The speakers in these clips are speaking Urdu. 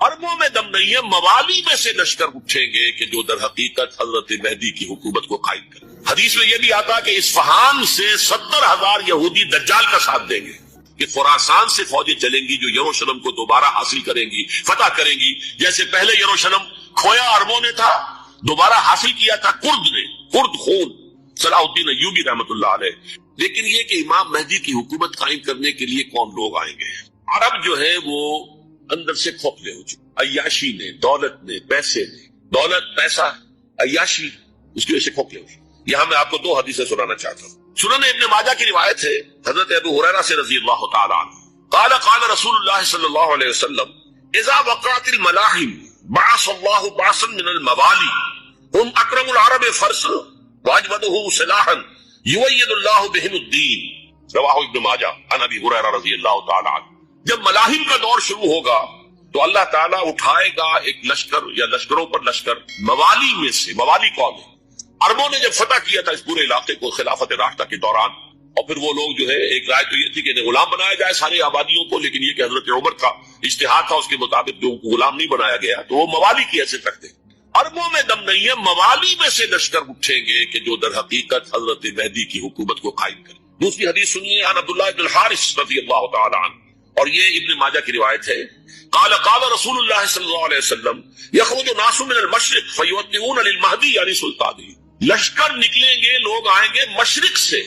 اربوں میں دم نہیں ہے، موالی میں سے لشکر اٹھیں گے کہ جو در حقیقت حضرت مہدی کی حکومت کو قائم کریں۔ حدیث میں یہ بھی آتا کہ اصفہان سے 70,000 یہودی دجال کا ساتھ دیں گے، کہ خراسان سے فوجیں چلیں گی جو یروشلم کو دوبارہ حاصل کریں گی، فتح کریں گی، جیسے پہلے یروشلم کھویا عربوں نے تھا، دوبارہ حاصل کیا تھا کرد نے، کرد خون صلاح الدین ایوبی رحمت اللہ علیہ۔ لیکن یہ کہ امام مہدی کی حکومت قائم کرنے کے لیے کون لوگ آئیں گے؟ عرب جو ہے وہ اندر سے کھوکھلے ہو چکے، عیاشی نے، دولت نے، پیسے نے، دولت، پیسہ، عیاشی، اس کی وجہ سے کھوکھلے ہو چکے۔ یہاں میں آپ کو 2 حدیثیں سنانا چاہتا ہوں۔ سنن ابن ماجہ کی روایت ہے حضرت ابو ہریرہ سے رضی اللہ تعالی عنہ قال قال رسول اللہ صلی اللہ علیہ وسلم اذا وقعت الملاحم بعث اللہ بعثا من الموالی هم اکرم العرب فرسا واجودهم سلاحا یؤید اللہ بهم الدین، رواہ ابن ماجہ عن ابی ہریرہ رضی اللہ تعالی عنہ۔ جب ملاحم کا دور شروع ہوگا تو اللہ تعالیٰ اٹھائے گا ایک لشکر یا لشکروں پر لشکر موالی میں سے۔ موالی کون ہے؟ عربوں نے جب فتح کیا تھا اس پورے علاقے کو خلافت راشدہ کے دوران، اور پھر وہ لوگ جو ہے، ایک رائے تو یہ تھی کہ انہیں غلام بنایا جائے سارے آبادیوں کو، لیکن یہ کہ حضرت عمر کا اجتہاد تھا، اس کے مطابق جو غلام نہیں بنایا گیا تو وہ موالی کی حیثیت رکھتے۔ عربوں میں دم نہیں ہے، موالی میں سے لشکر اٹھیں گے کہ جو در حقیقت حضرت مہدی کی حکومت کو قائم کریں۔ دوسری حدیث سنیے عن عبداللہ بن الحارث رضی اللہ تعالی عنہ، اور یہ ابن ماجہ کی روایت ہے قال قال رسول اللہ صلی اللہ علیہ وسلم یخرج ناس من المشرق فیودعون للمہدی یعنی سلطانی، لشکر نکلیں گے، لوگ آئیں گے مشرق سے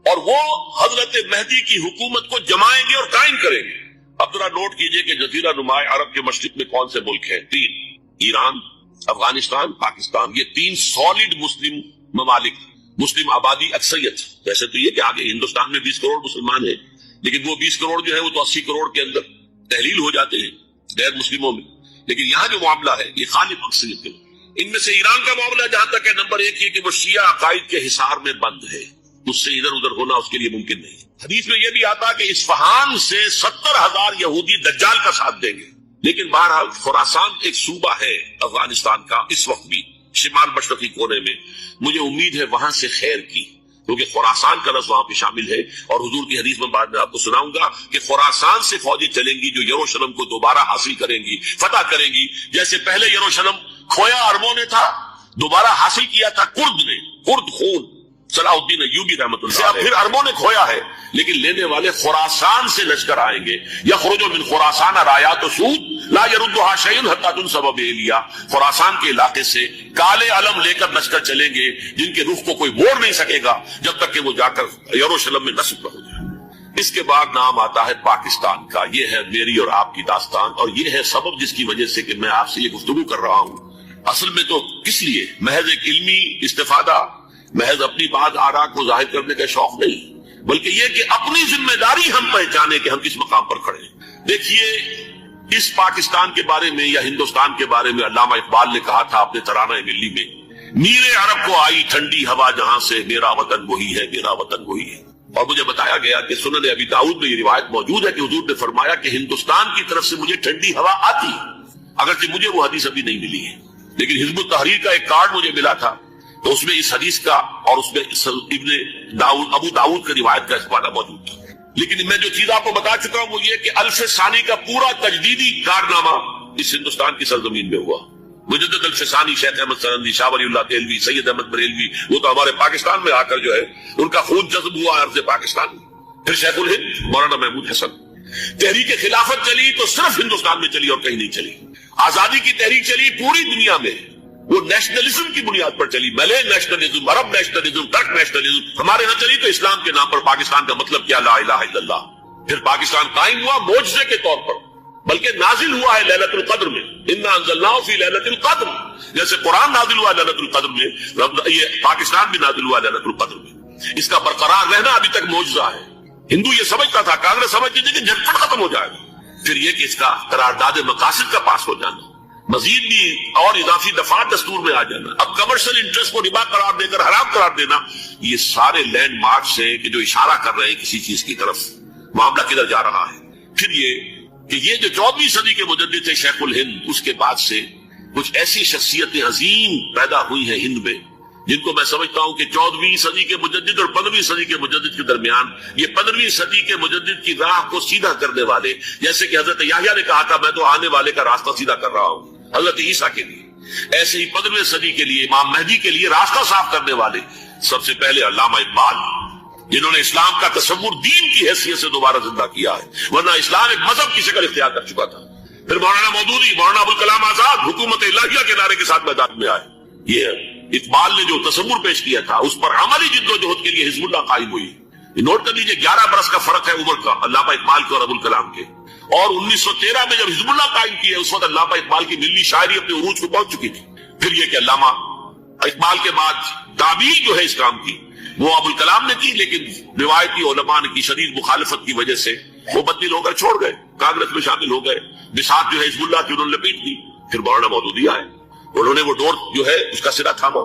اور وہ حضرت مہدی کی حکومت کو جمائیں گے اور قائم کریں گے۔ اب ذرا نوٹ کیجئے کہ جزیرہ نماء عرب کے مشرق میں کون سے ملک ہیں؟ 3، ایران، افغانستان، پاکستان۔ یہ 3 سالڈ مسلم ممالک، مسلم آبادی اکثریت۔ ویسے تو یہ کہ آگے ہندوستان میں 20 کروڑ مسلمان ہیں، لیکن وہ 20 کروڑ جو ہے وہ تو 80 کروڑ کے اندر تحلیل ہو جاتے ہیں غیر مسلموں میں، لیکن یہاں جو معاملہ ہے یہ غالب اکثریت ہے۔ ان میں سے ایران کا معاملہ جہاں تک ہے نمبر 1 یہ کہ وہ شیعہ عقائد کے حصار میں بند ہے، اس سے ادھر ادھر ہونا اس کے لیے ممکن نہیں۔ حدیث میں یہ بھی آتا کہ اصفہان سے 70,000 یہودی دجال کا ساتھ دیں گے، لیکن بہرحال خراسان ایک صوبہ ہے افغانستان کا اس وقت بھی شمال مشرقی کونے میں، مجھے امید ہے وہاں سے خیر کی، کیونکہ خراسان کا لفظ وہاں پہ شامل ہے، اور حضور کی حدیث میں بعد میں آپ کو سناؤں گا کہ خراسان سے فوجیں چلیں گی جو یروشلم کو دوبارہ حاصل کریں گی، فتح کریں گی، جیسے پہلے یروشلم کھویا عربوں نے تھا، دوبارہ حاصل کیا تھا کرد نے، کرد خون صلاح الدین ایوبی رحمت اللہ علیہ۔ پھر عربوں نے کھویا ہے، لیکن لینے والے خراسان سے لشکر آئیں گے۔ یخرج من خراسان رایات سود لا یردها شیء حتی تنصب بإیلیا، خراسان کے علاقے سے کالے علم لے کر لشکر چلیں گے جن کے رخ کو کوئی موڑ نہیں سکے گا جب تک کہ وہ جا کر یروشلم میں نصب نہ ہو جائے۔ اس کے بعد نام آتا ہے پاکستان کا۔ یہ ہے میری اور آپ کی داستان، اور یہ ہے سبب جس کی وجہ سے کہ میں آپ سے یہ گفتگو کر رہا ہوں۔ اصل میں تو کس لیے؟ محض ایک علمی استفادہ، محض اپنی بات آراء کو ظاہر کرنے کا شوق نہیں، بلکہ یہ کہ اپنی ذمہ داری ہم پہچانے کہ ہم کس مقام پر کھڑے ہیں۔ دیکھیے اس پاکستان کے بارے میں یا ہندوستان کے بارے میں علامہ اقبال نے کہا تھا اپنے ترانہ ملی میں، میرے عرب کو آئی ٹھنڈی ہوا جہاں سے، میرا وطن وہی ہے، میرا وطن وہی ہے۔ اور مجھے بتایا گیا کہ سنن ابی داؤد میں یہ روایت موجود ہے کہ حضور نے فرمایا کہ ہندوستان کی طرف سے مجھے ٹھنڈی ہوا آتی، اگرچہ مجھے وہ حدیث ابھی نہیں ملی ہے، لیکن حزب التحریر کا ایک کارڈ مجھے ملا تھا، تو اس میں اس حدیث کا اور اس میں ابن داؤد ابو داؤد کی روایت کا استفادہ موجود تھا۔ لیکن میں جو چیز آپ کو بتا چکا ہوں وہ یہ کہ الف ثانی کا پورا تجدیدی کارنامہ اس ہندوستان کی سرزمین میں ہوا۔ مجدد الف ثانی شیخ احمد سرندی، شاہ ولی اللہ دہلوی، سید احمد بریلوی، وہ تو ہمارے پاکستان میں آ کر جو ہے ان کا خون جذب ہوا ارض پاکستان میں۔ پھر شیخ الہند مولانا محمود حسن۔ تحریک خلافت چلی تو صرف ہندوستان میں چلی اور کہیں نہیں چلی۔ آزادی کی تحریک چلی پوری دنیا میں، وہ نیشنلزم کی بنیاد پر چلی، ملے نیشنلزم، عرب نیشنلزم، ترک نیشنلزم۔ ہمارے ہاں چلی تو اسلام کے نام پر پاکستان کا مطلب کیا؟ لا الہ الا اللہ۔ پھر پاکستان قائم ہوا معجزے کے طور پر، بلکہ نازل ہوا ہے لیلۃ القدر میں، انا انزلناہ فی لیلۃ القدر، جیسے قرآن نازل ہوا لیلۃ القدر میں، یہ پاکستان بھی نازل ہوا لیلۃ القدر میں۔ اس کا برقرار رہنا ابھی تک معجزہ ہے۔ ہندو یہ سمجھتا تھا، کانگریس سمجھتی تھی کہ جھٹپٹ ختم ہو جائے گا۔ پھر یہ کہ اس کا قرارداد مقاصد کا پاس ہو جانا، مزید بھی اور اضافی دفعات دستور میں آ جانا، اب کمرشل انٹرسٹ کو ربا قرار دے کر حرام قرار دینا، یہ سارے لینڈ مارکس ہیں کہ جو اشارہ کر رہے ہیں کسی چیز کی طرف، معاملہ کدھر جا رہا ہے۔ پھر یہ کہ یہ جو 14ویں صدی کے مجدد تھے شیخ الہند، اس کے بعد سے کچھ ایسی شخصیتیں عظیم پیدا ہوئی ہیں ہند میں جن کو میں سمجھتا ہوں کہ 14ویں صدی کے مجدد اور 15ویں صدی کے مجدد کے درمیان یہ 15ویں صدی کے مجدد کی راہ کو سیدھا کرنے والے، جیسے کہ حضرت یحییٰ نے کہا تھا میں تو آنے والے کا راستہ سیدھا کر رہا ہوں حضرت عیسیٰ کے لیے، ایسے ہی 15ویں صدی کے لیے امام مہدی کے لیے راستہ صاف کرنے والے سب سے پہلے علامہ اقبال، جنہوں نے اسلام کا تصور دین کی حیثیت سے دوبارہ زندہ کیا ہے، ورنہ اسلام ایک مذہب کی شکل اختیار کر چکا تھا۔ پھر مولانا مودودی، مولانا ابوالکلام آزاد حکومت الہیہ کے نعرے کے ساتھ میدان میں آئے۔ یہ اقبال نے جو تصور پیش کیا تھا اس پر عملی جدوجہد کے لیے حزب اللہ قائم ہوئی۔ نوٹ کر لیجیے 11 برس کا فرق ہے عمر کا علامہ اقبال کے اور ابوالکلام کے، اور 1913 میں جب حزب اللہ قائم کیا اس وقت علامہ اقبال کی ملی شاعری اپنے عروج کو پہنچ چکی تھی۔ پھر یہ کہ علامہ اقبال کے بعد تعبیر جو ہے اس کام کی وہ ابوالکلام نے کی، لیکن روایتی علماء نے کی شدید مخالفت کی وجہ سے وہ بدل ہو کر چھوڑ گئے، کانگریس میں شامل ہو گئے، بساط جو ہے حزب اللہ کی انہوں نے لپیٹ دی۔ پھر مولانا مودودی آئے، انہوں نے وہ ڈور جو ہے اس کا سرا تھاما،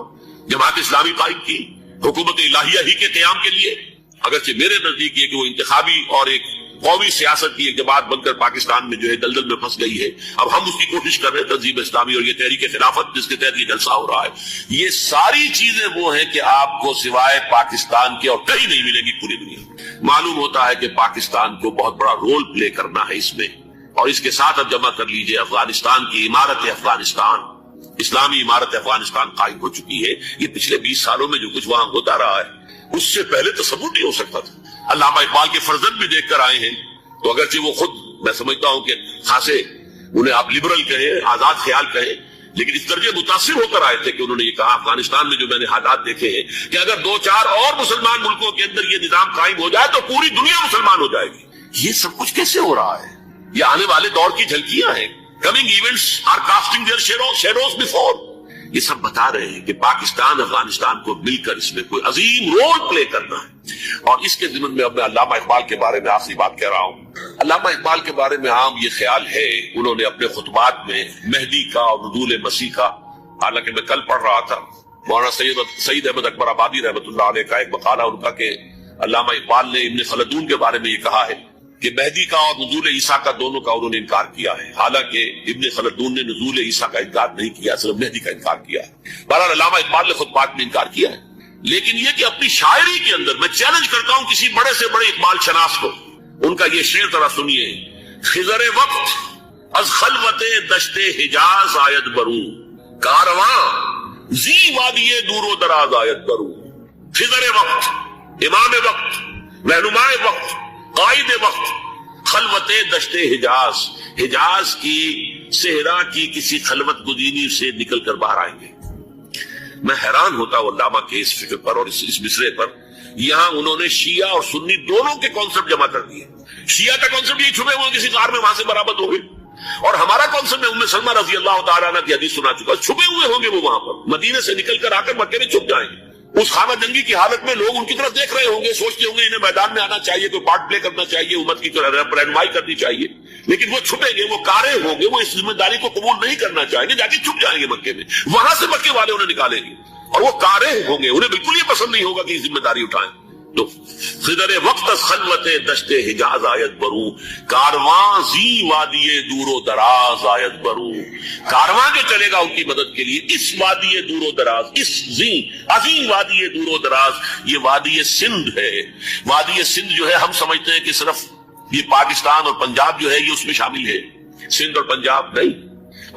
جماعت اسلامی قائم کی حکومت الہیہ ہی کے قیام کے لیے، اگرچہ میرے نزدیک یہ کہ وہ انتخابی اور ایک قومی سیاست کی ایک جماعت بن کر پاکستان میں جو ہے دلدل میں پھنس گئی ہے۔ اب ہم اس کی کوشش کر رہے ہیں تنظیم اسلامی اور یہ تحریک خلافت جس کے تحت یہ جلسہ ہو رہا ہے۔ یہ ساری چیزیں وہ ہیں کہ آپ کو سوائے پاکستان کے اور کہیں نہیں ملیں گی پوری دنیا میں۔ معلوم ہوتا ہے کہ پاکستان کو بہت بڑا رول پلے کرنا ہے اس میں، اور اس کے ساتھ اب جمع کر لیجئے افغانستان کی عمارت افغانستان، اسلامی عمارت افغانستان قائم ہو چکی ہے۔ یہ پچھلے 20 سالوں میں جو کچھ وہاں ہوتا رہا ہے اس سے پہلے تصور نہیں ہو سکتا تھا۔ علامہ اقبال کے فرزند بھی دیکھ کر آئے ہیں، تو اگرچہ وہ خود میں سمجھتا ہوں کہ خاصے انہیں آپ لبرل کہیں، آزاد خیال کہیں، لیکن اس درجے متاثر ہو کر آئے تھے کہ انہوں نے یہ کہا افغانستان میں جو میں نے حالات دیکھے ہیں کہ اگر 2-4 اور مسلمان ملکوں کے اندر یہ نظام قائم ہو جائے تو پوری دنیا مسلمان ہو جائے گی۔ یہ سب کچھ کیسے ہو رہا ہے؟ یہ آنے والے دور کی جھلکیاں ہیں۔ Coming events are casting their shadows before. یہ سب بتا رہے ہیں کہ پاکستان افغانستان کو مل کر اس میں کوئی عظیم رول پلے کرنا ہے، اور اس کے ضمن میں اب میں علامہ اقبال کے بارے میں آخری بات کہہ رہا ہوں۔ علامہ اقبال کے بارے میں عام یہ خیال ہے، انہوں نے اپنے خطبات میں مہدی کا اور نزول مسیح کا، حالانکہ میں کل پڑھ رہا تھا مولانا سعید احمد اکبر آبادی رحمۃ اللہ علیہ کا ایک مقالہ ان کا کہ علامہ اقبال نے ابن خلدون کے بارے میں یہ کہا ہے کہ مہدی کا اور نزول عیسیٰ کا دونوں کا انہوں نے انکار کیا ہے، حالانکہ ابن خلدون نے نزول عیسیٰ کا انکار نہیں کیا، صرف مہدی کا انکار کیا ہے۔ بہرحال علامہ اقبال نے خطبات میں انکار کیا ہے، لیکن یہ کہ اپنی شاعری کے اندر میں چیلنج کرتا ہوں کسی بڑے سے بڑے اقبال شناس کو، ان کا یہ شعر ذرا سنیے۔ خضر وقت از خلوت دشت حجاز آید برو، کارواں زی وادی دور و دراز آید برو۔ خضر وقت، امام وقت، رہنمائے وقت، قائد وقت، خلوت دشت حجاز، حجاز کی صحرا کی کسی خلوت گزینی سے نکل کر باہر آئیں گے۔ میں حیران ہوتا ہوں علامہ کے اس فکر پر اور اس مصرے پر۔ یہاں انہوں نے شیعہ اور سنی دونوں کے کانسیپٹ جمع کر دیے۔ شیعہ کا کانسیپٹ یہ چھپے ہوئے کسی غار میں وہاں سے برآمد ہو گئے، اور ہمارا کانسیپٹ میں ام سلمہ رضی اللہ تعالیٰ عنہ کی حدیث سنا چکا، چھپے ہوئے ہوں گے وہ وہاں پر، مدینے سے نکل کر آ کر مکے میں چھپ جائیں گے۔ اس خانہ جنگی کی حالت میں لوگ ان کی طرف دیکھ رہے ہوں گے، سوچتے ہوں گے انہیں میدان میں آنا چاہیے، کوئی پارٹ پلے کرنا چاہیے، امت کی رہنمائی کرنی چاہیے، لیکن وہ چھپیں گے، وہ کارے ہوں گے، وہ اس ذمہ داری کو قبول نہیں کرنا چاہیں گے، جا کے چھپ جائیں گے مکے میں، وہاں سے مکے والے انہیں نکالیں گے، اور وہ کارے ہوں گے، انہیں بالکل یہ پسند نہیں ہوگا کہ ذمہ داری اٹھائیں۔ تو خضر وقت خلوت دشت حجاز آیت برو، کارواں زی وادی دور و دراز آیت برو۔ کارواں جو چلے گا ان کی مدد کے لیے اس وادی دور و دراز، اس زی عظیم وادی دور و دراز، یہ وادی سندھ ہے۔ وادی سندھ جو ہے ہم سمجھتے ہیں کہ صرف یہ پاکستان اور پنجاب جو ہے یہ اس میں شامل ہے، سندھ اور پنجاب نہیں،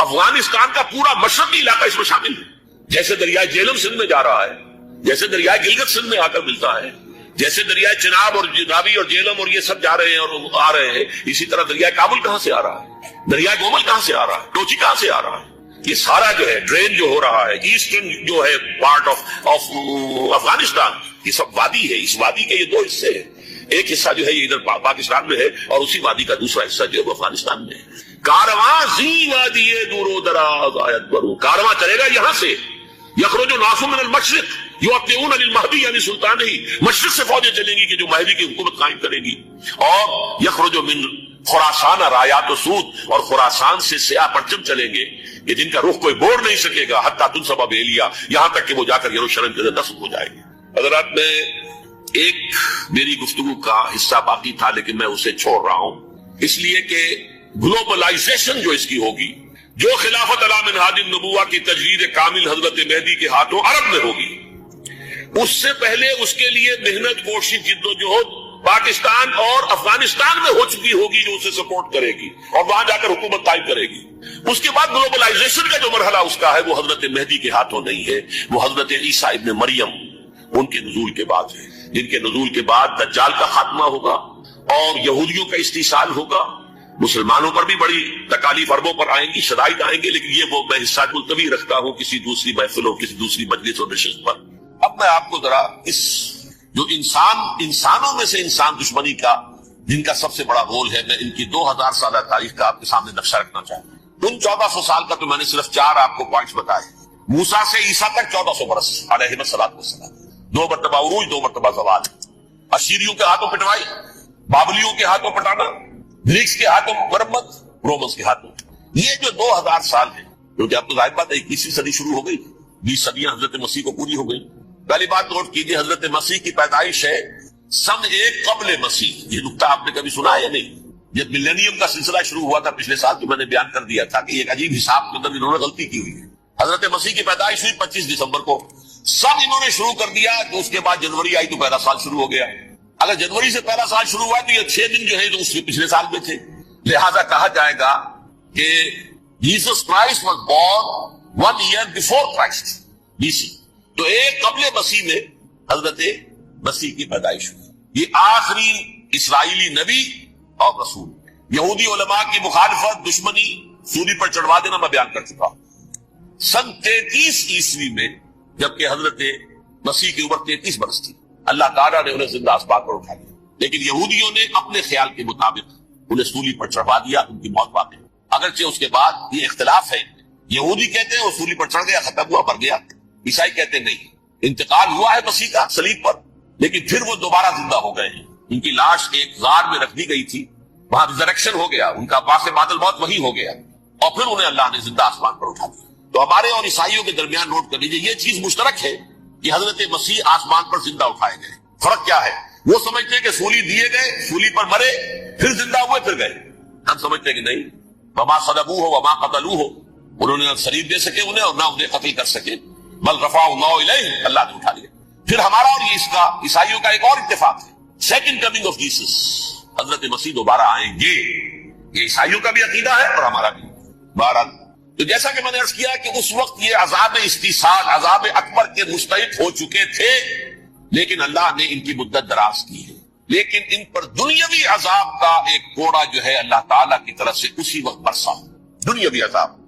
افغانستان کا پورا مشرقی علاقہ اس میں شامل ہے۔ جیسے دریائے جہلم سندھ میں جا رہا ہے، جیسے دریائے گلگت سندھ میں آ کر ملتا ہے، جیسے دریائے چناب اور راوی اور جہلم اور یہ سب جا رہے ہیں اور آ رہے ہیں، اسی طرح دریائے کابل کہاں سے آ رہا ہے، دریائے گومل کہاں سے آ رہا ہے، ٹوچی کہاں سے آ رہا ہے، یہ سارا جو ہے ڈرین جو ہو رہا ہے ایسٹرن جو ہے پارٹ آف افغانستان، یہ سب وادی ہے۔ اس وادی کے یہ دو حصے ہیں، ایک حصہ جو ہے یہ ادھر پاکستان میں ہے اور اسی وادی کا دوسرا حصہ جو ہے افغانستان میں ہے۔ کارواں زی وادی دور و دراز آیت برو، کارواں چلے گا یہاں سے، یخرج ناس من المشرق یؤتون للمہدی یعنی سلطان ہی، مشرق سے فوجیں چلیں گی کہ جو مہدی کی حکومت قائم کرے گی، اور یخرج من خراسان رایات و سود، اور خراسان سے سیاہ پرچم چلیں گے کہ جن کا رخ کوئی موڑ نہیں سکے گا، حتیٰ تنصب بیلیا، یہاں تک کہ وہ جا کر یروشلم کے اندر نصب ہو جائے گی۔ حضرات میں ایک میری گفتگو کا حصہ باقی تھا لیکن میں اسے چھوڑ رہا ہوں، اس لیے کہ گلوبلائزیشن جو اس کی ہوگی، جو خلافت علی منہاج النبوہ کی تجرید کامل حضرت مہدی کے ہاتھوں عرب میں ہوگی، اس سے پہلے اس کے لیے محنت، کوشش، جدوجہد پاکستان اور افغانستان میں ہو چکی ہوگی جو اسے سپورٹ کرے گی اور وہاں جا کر حکومت قائم کرے گی۔ اس کے بعد گلوبلائزیشن کا جو مرحلہ اس کا ہے وہ حضرت مہدی کے ہاتھوں نہیں ہے، وہ حضرت عیسیٰ ابن مریم ان کے نزول کے بعد ہے، جن کے نزول کے بعد دجال کا خاتمہ ہوگا اور یہودیوں کا استحصال ہوگا۔ مسلمانوں پر بھی بڑی تکالیف اربوں پر آئیں گی، شدائد آئیں گے، لیکن یہ وہ میں حصہ ملتوی رکھتا ہوں کسی دوسری محفلوں، کسی دوسری مجلس اور نشست پر۔ اب میں آپ کو ذرا اس جو انسانوں میں سے انسان دشمنی کا جن کا سب سے بڑا رول ہے، میں ان کی 2000 سالہ تاریخ کا آپ کے سامنے نقشہ رکھنا چاہتا ہوں۔ ان 1400 سال کا تو میں نے صرف 4 آپ کو پوائنٹس بتائے۔ موسیٰ سے عیسیٰ تک 1400 برس علیہ الصلوۃ والسلام، 2 مرتبہ عروج، 2 مرتبہ زوال، اشیریوں کے ہاتھوں پٹوائی، بابلیوں کے ہاتھوں پٹانا، گریکس کے ہاتھوں مرمت، رومنس کے ہاتھوں۔ یہ جو 2000 سال ہے، کیونکہ اب تو ظاہر بات ہے 21ویں صدی شروع ہو گئی، 20 صدیاں حضرت مسیح کو پوری ہو گئی۔ پہلی بات نوٹ کیجیے، حضرت مسیح کی پیدائش ہے سن 1 قبل مسیح۔ یہ نکتہ آپ نے کبھی سنا ہے یا نہیں؟ جب ملینیم کا سلسلہ شروع ہوا تھا پچھلے سال، تو میں نے بیان کر دیا تھا کہ ایک عجیب حساب کے اندر انہوں نے غلطی کی ہوئی ہے۔ حضرت مسیح کی پیدائش ہوئی 25 دسمبر کو، سن انہوں نے شروع کر دیا تو اس کے بعد جنوری آئی تو پہلا سال شروع ہو گیا۔ اگر جنوری سے پہلا سال شروع ہوا تو یہ 6 دن جو ہے جو اس کے پچھلے سال میں تھے، لہذا کہا جائے گا کہ Jesus Christ was born 1 year before Christ BC۔ تو 1 قبل مسیح میں حضرت مسیح کی پیدائش ہوئی۔ یہ آخری اسرائیلی نبی اور رسول۔ یہودی علماء کی مخالفت، دشمنی، سولی پر چڑھوا دینا میں بیان کر چکا ہوں۔ سن 33 عیسوی میں جبکہ حضرت مسیح کی عمر 33 برس تھی، اللہ تعالیٰ نے انہیں زندہ اسباق پر اٹھا لیا، لیکن یہودیوں نے اپنے خیال کے مطابق انہیں سولی پر چڑھوا دیا، ان کی موت واقع۔ اگرچہ اس کے بعد یہ اختلاف ہے، یہودی کہتے ہیں وہ سولی پر چڑھ گیا، ختم ہوا، مر گیا، عیسائی کہتے ہیں نہیں، انتقال ہوا ہے مسیح کا صلیب پر، لیکن پھر وہ دوبارہ زندہ ہو گئے ہیں۔ ان کی لاش ایک غار میں رکھ دی گئی تھی، وہاں ریزریکشن ہو گیا، ان کا پاس بادل موت وہی ہو گیا، اور پھر انہیں اللہ نے زندہ آسمان پر اٹھا دیا۔ تو ہمارے اور عیسائیوں کے درمیان نوٹ کر لیجیے، یہ چیز مشترک ہے کہ حضرت مسیح آسمان پر زندہ اٹھائے گئے۔ فرق کیا ہے؟ وہ سمجھتے ہیں کہ سولی دیے گئے، سولی پر مرے، پھر زندہ ہوئے، پھر گئے۔ ہم سمجھتے ہیں کہ نہیں، وما صلبوہ وما قتلوہ، انہوں نے نہ صلیب دے سکے انہیں اور نہ انہیں قتل کر سکے، بل رفعہ اللہ الیہ، اللہ نے اٹھا لیا۔ پھر ہمارا اور یہ اس کا عیسائیوں کا ایک اور اتفاق ہے، سیکنڈ کمنگ آف جیسس، حضرت مسیح دوبارہ آئیں گے، یہ عیسائیوں کا بھی عقیدہ ہے اور ہمارا بھی۔ بہرحال تو جیسا کہ میں نے عرض کیا کہ اس وقت یہ عذاب استیصال، عذاب اکبر کے مستحق ہو چکے تھے، لیکن اللہ نے ان کی مدت دراز کی ہے۔ لیکن ان پر دنیاوی عذاب کا ایک کوڑا جو ہے اللہ تعالیٰ کی طرف سے اسی وقت برسا، دنیاوی عذاب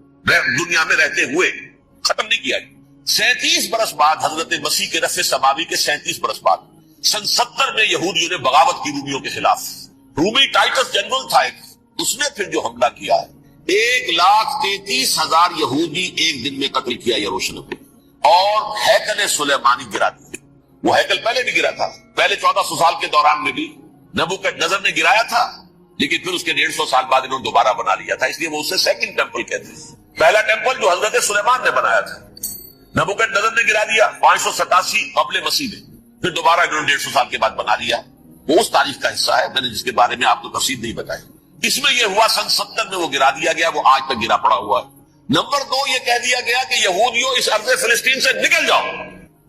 دنیا میں رہتے ہوئے ختم نہیں کیا۔ 37 برس بعد حضرت مسیح کے رفع سماوی کے 37 برس بعد سن 70 میں یہودیوں نے بغاوت کی رومیوں کے خلاف۔ رومی ٹائٹس جنرل تھا ایک، اس نے پھر جو حملہ کیا ہے، 1,33,000 یہودی ایک دن میں قتل کیا یروشلم میں، اور ہیکل سلیمانی گرا دیا۔ وہ ہیکل پہلے بھی گرا تھا، پہلے 1400 سال کے دوران میں بھی نبوکدنضر نے گرایا تھا، لیکن پھر اس کے 150 سال بعد انہوں نے دوبارہ بنا لیا تھا، اس لیے وہ اسے سیکنڈ ٹیمپل کہتے ہیں۔ پہلا ٹیمپل جو حضرت سلیمان نے بنایا تھا، نبوکدنضر نے گرا دیا 587 قبل مسیح میں، پھر دوبارہ انہوں نے 150 سال کے بعد بنا لیا۔ وہ اس تاریخ کا حصہ ہے، میں نے جس کے بارے میں آپ کو تفصیل نہیں بتائی۔ اس میں یہ ہوا سن 70 میں وہ گرا دیا گیا، وہ آج تک گرا پڑا ہوا ہے۔ نمبر 2 یہ کہہ دیا گیا کہ یہودیوں اس ارض فلسطین سے نکل جاؤ،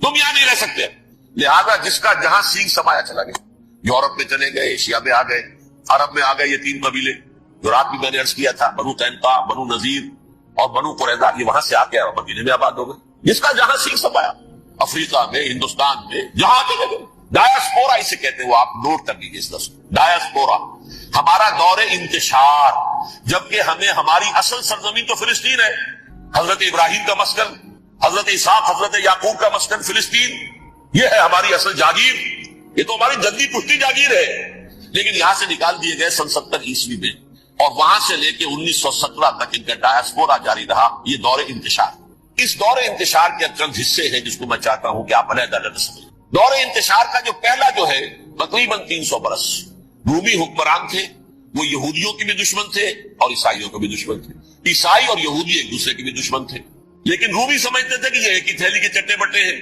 تم یہاں نہیں رہ سکتے۔ لہذا جس کا جہاں سینگ سمایا چلا گیا، یورپ میں چلے گئے، ایشیا میں آ گئے، عرب میں آ گئے، یہ 3 قبیلے جو رات بھی میں نے عرض کیا تھا، بنو قینقاع، بنو نذیر اور بنو قریظہ، یہ وہاں سے آ کے مدینے میں آباد ہو گئے۔ جس کا جہاں سینگ سمایا، افریقہ میں، ہندوستان میں، جہاں چلے گئے۔ ڈایاسپورا اسے کہتے ہیں، وہ آپ نوٹ کر لیجیے اس لفظ، ڈایاسپورا، ہمارا دور انتشار، جبکہ ہمیں ہماری اصل سرزمین تو فلسطین ہے، حضرت ابراہیم کا مسکن، حضرت اسحاق، حضرت یعقوب کا مسکن فلسطین، یہ ہے ہماری اصل جاگیر، یہ تو ہماری جدی پشتی جاگیر ہے، لیکن یہاں سے نکال دیے گئے سن 70 عیسوی میں، اور وہاں سے لے کے 1917 تک ان کا ڈایاسپورا جاری رہا، یہ دور انتشار۔ اس دور انتشار کے چند حصے ہیں جس کو میں چاہتا ہوں کہ آپ علیحدہ علیحدہ سمجھیں۔ دور انتشار کا جو پہلا جو ہے تقریباً 300 برس، رومی حکمران تھے، وہ یہودیوں کے بھی دشمن تھے اور عیسائیوں کے بھی دشمن تھے۔ عیسائی اور یہودی ایک دوسرے کے بھی دشمن تھے، لیکن رومی سمجھتے تھے کہ یہ ایک ہی تھیلی کے چٹے بٹے ہیں۔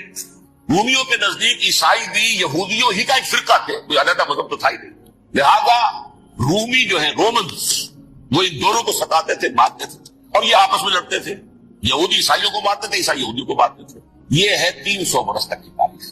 رومیوں کے نزدیک عیسائی بھی یہودیوں ہی کا ایک فرقہ تھے، کوئی علیحدہ مذہب تو تھا ہی نہیں۔ لہذا رومی جو ہے رومنز، وہ ان دونوں کو ستاتے تھے، مارتے تھے، اور یہ آپس میں لڑتے تھے، یہودی عیسائیوں کو مارتے تھے، عیسائی یہودیوں کو مارتے تھے۔ یہ ہے 300 برس تک کی تاریخ۔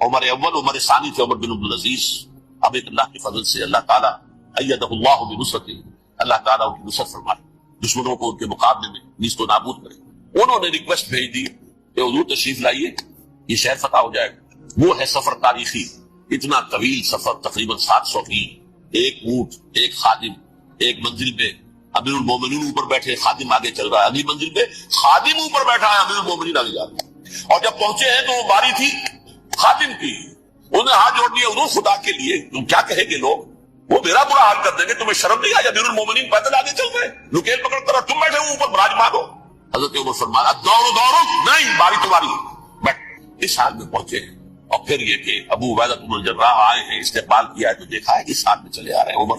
عمر اول عمر ثانی تھے عمر بن عبدالعزیز. اب ایک اللہ کے فضل سے اللہ تعالیٰ ایدہ اللہ بنصرتہ، اللہ تعالیٰ ان کی نصرت فرمائے، دشمنوں کو ان کے مقابلے میں نیست و نابود کرے. انہوں نے ریکویسٹ بھیج دی کہ حضور تشریف لائیے، یہ شہر فتح ہو جائے گا. وہ ہے سفر تاریخی، اتنا طویل سفر، تقریباً 700 میل، ایک اونٹ، ایک خادم، ایک منزل پہ امیر المومنین اوپر بیٹھے، خادم آگے چل رہا ہے، اگلی منزل پہ خادم اوپر بیٹھا ہے، امیر المومنین آگے جا رہا ہے. اور جب پہنچے ہیں تو وہ باری تھی خادم کی، انہوں نے ہاتھ جوڑ دیا، حضور خدا کے لیے تم کیا کہیں گے لوگ، وہ میرا برا حال کر دیں گے، تمہیں شرم نہیں آئی؟ امیر المومنین پیدل آگے چل رہے، نکیل پکڑ کر تم بیٹھے ہو اوپر براجمان ہو. حضرت عمر فرمایا دوڑو نہیں، باری تمہاری بٹ. اس حال میں پہنچے ہیں. اور پھر یہ کہ ابو عبیدہ بن الجراح آئے ہیں، استقبال کیا ہے تو دیکھا ہے کہ ساتھ میں چلے آ رہے ہیں. عمر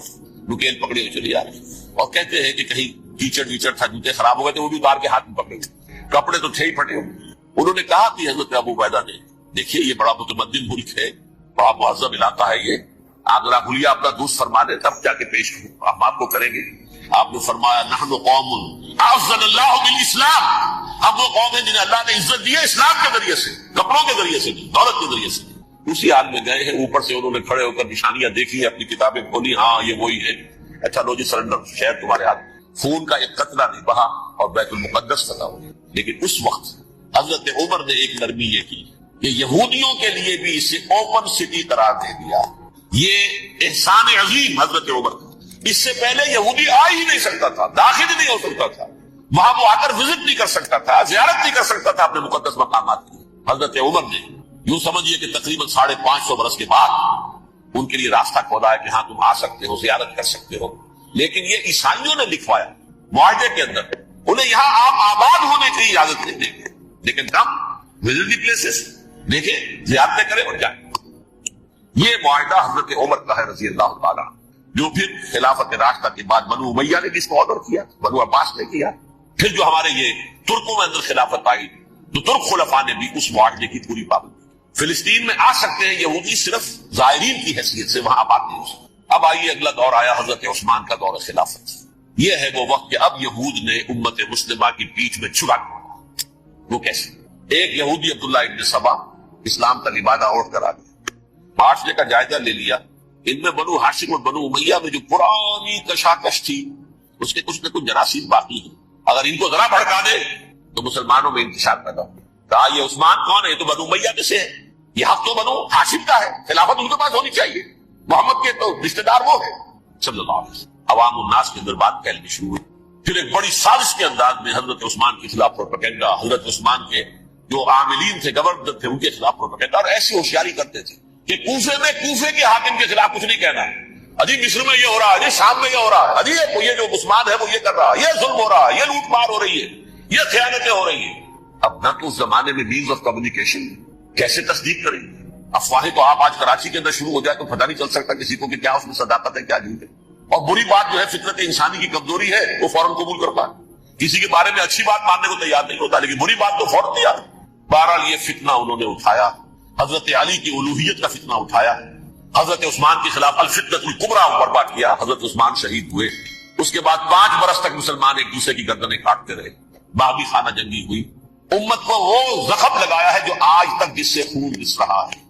نکیل پکڑے ہوئے چلے آ رہے ہیں، اور کہتے ہیں کہ کہیں کیچڑ ویچڑ تھا، جوتے خراب ہو گئے تھے، وہ بھی اتار کے ہاتھ میں پکڑے ہوئے، کپڑے تو تھے ہی پھٹے ہوئے. انہوں نے کہا کہ حضرت ابو عبیدہ نے، دیکھیے یہ بڑا متمدن ملک ہے، بڑا مہذب علاقہ ہے یہ، اگر آپ بھولیا اپنا دوست فرما دے تب جا کے پیش کروں، ہم آپ کو کریں گے. آپ نے فرمایا نحن قوم اعزنا اللہ بالاسلام، ہم وہ قوم ہیں جنہیں اللہ نے عزت دی ہے اسلام کے ذریعے سے، کپڑوں کے ذریعے سے نہیں، دولت کے ذریعے سے. اسی حال میں گئے ہیں، اوپر سے انہوں نے کھڑے ہو کر نشانیاں دیکھی، اپنی کتابیں کھولی، ہاں یہ وہی ہے. اچھا لو جی سرنڈر، شہر تمہارے ہاتھ. خون کا ایک قطرہ نہیں بہا اور بیت المقدس فتح ہو گیا. لیکن اس وقت حضرت عمر نے ایک نرمی یہ کی کہ یہودیوں کے لیے بھی اسے اوپن سٹی قرار دے دیا. یہ احسان عظیم حضرت عمر کا. اس سے پہلے یہودی آ ہی نہیں سکتا تھا، داخل ہی نہیں ہو سکتا تھا، وہاں وہ آ کر وزٹ نہیں کر سکتا تھا، زیارت نہیں کر سکتا تھا اپنے مقدس مقامات کی. حضرت عمر نے یوں سمجھیے کہ تقریباً 550 برس کے بعد ان کے لیے راستہ کھولا ہے کہ ہاں تم آ سکتے ہو، زیارت کر سکتے ہو. لیکن یہ عیسائیوں نے لکھوایا معاہدے کے اندر، انہیں یہاں آپ آباد ہونے کی اجازت نہیں دیں گے، لیکن کم وزٹ دی پلیسز، دیکھیں زیارتیں کریں اور جائیں. یہ معاہدہ حضرت عمر کا ہے رضی اللہ تعالیٰ، جو پھر خلافت راشدہ کے بعد بنو امیہ نے بھی اس کو آرڈر کیا، بنو عباس نے کیا. پھر جو ہمارے یہ ترکوں میں اندر خلافت آئی تو ترک خلفاء نے بھی اس معاہدے کی پوری پابندی. فلسطین میں آ سکتے ہیں یہودی صرف زائرین کی حیثیت سے، وہاں آباد نہیں ہو سکتے. اب آئیے اگلا دور آیا حضرت عثمان کا دور خلافت. یہ ہے وہ وقت کہ اب یہود نے امت مسلمہ کی پیٹھ میں چھڑا. وہ کیسے؟ ایک یہودی عبداللہ ابن سبا اسلام کا لبادہ اوڑھ کر آ گیا، معاشرے کا جائزہ لے لیا. ان میں بنو ہاشم اور بنو امیہ میں جو پرانی کشاکش تھی اس کے کچھ نہ کچھ جراثیم باقی ہیں، اگر ان کو ذرا بھڑکا دے تو مسلمانوں میں انتشار پیدا ہو. کہا یہ عثمان کون ہے؟ یہ تو بنو امیہ میں سے ہے، یہ حق تو بنو ہاشم کا ہے، خلافت ان کے پاس ہونی چاہیے، محمد کے تو رشتہ دار وہ ہے صلی اللہ علیہ وسلم. عوام الناس کے اندر بات پھیلنی شروع ہوئی. پھر ایک بڑی سازش کے انداز میں حضرت عثمان کے خلاف پروپیگنڈا، حضرت عثمان کے جو عاملین تھے، گورنر تھے، ان کے خلاف پروپیگنڈا، اور ایسی ہوشیاری کرتے تھے کہ کوفے میں کوفے کے حاکم کے خلاف کچھ نہیں کہنا ہے، اجی مصر میں یہ ہو رہا ہے، اجی شام میں یہ ہو رہا ہے، اجی یہ جو عثمان ہے وہ یہ کر رہا ہے، یہ ظلم ہو رہا ہے، یہ لوٹ مار ہو رہی ہے، یہ خیانتیں ہو رہی ہیں. اب نہ تو اس زمانے میں مینز آف کمیونیکیشن، کیسے تصدیق کریں؟ افواہیں تو آپ آج کراچی کے اندر شروع ہو جائے تو پتہ نہیں چل سکتا کسی کو کہ کیا اس میں صداقت ہے کیا جھوٹ ہے. اور بری بات جو ہے فطرت انسانی کی کمزوری ہے، وہ فوراً قبول کرتا ہے. کسی کے بارے میں اچھی بات ماننے کو تیار نہیں ہوتا، لیکن بری بات تو فوراً تیار. بہرحال یہ فتنہ انہوں نے اٹھایا، حضرت علی کی الوہیت کا فتنہ اٹھایا، حضرت عثمان کے خلاف الفتنۃ الکبریٰ برپا کیا. حضرت عثمان شہید ہوئے. اس کے بعد 5 برس تک مسلمان ایک دوسرے کی گردنیں کاٹتے رہے، باغی خانہ جنگی ہوئی. امت کو وہ زخم لگایا ہے جو آج تک جس سے خون رس رہا ہے.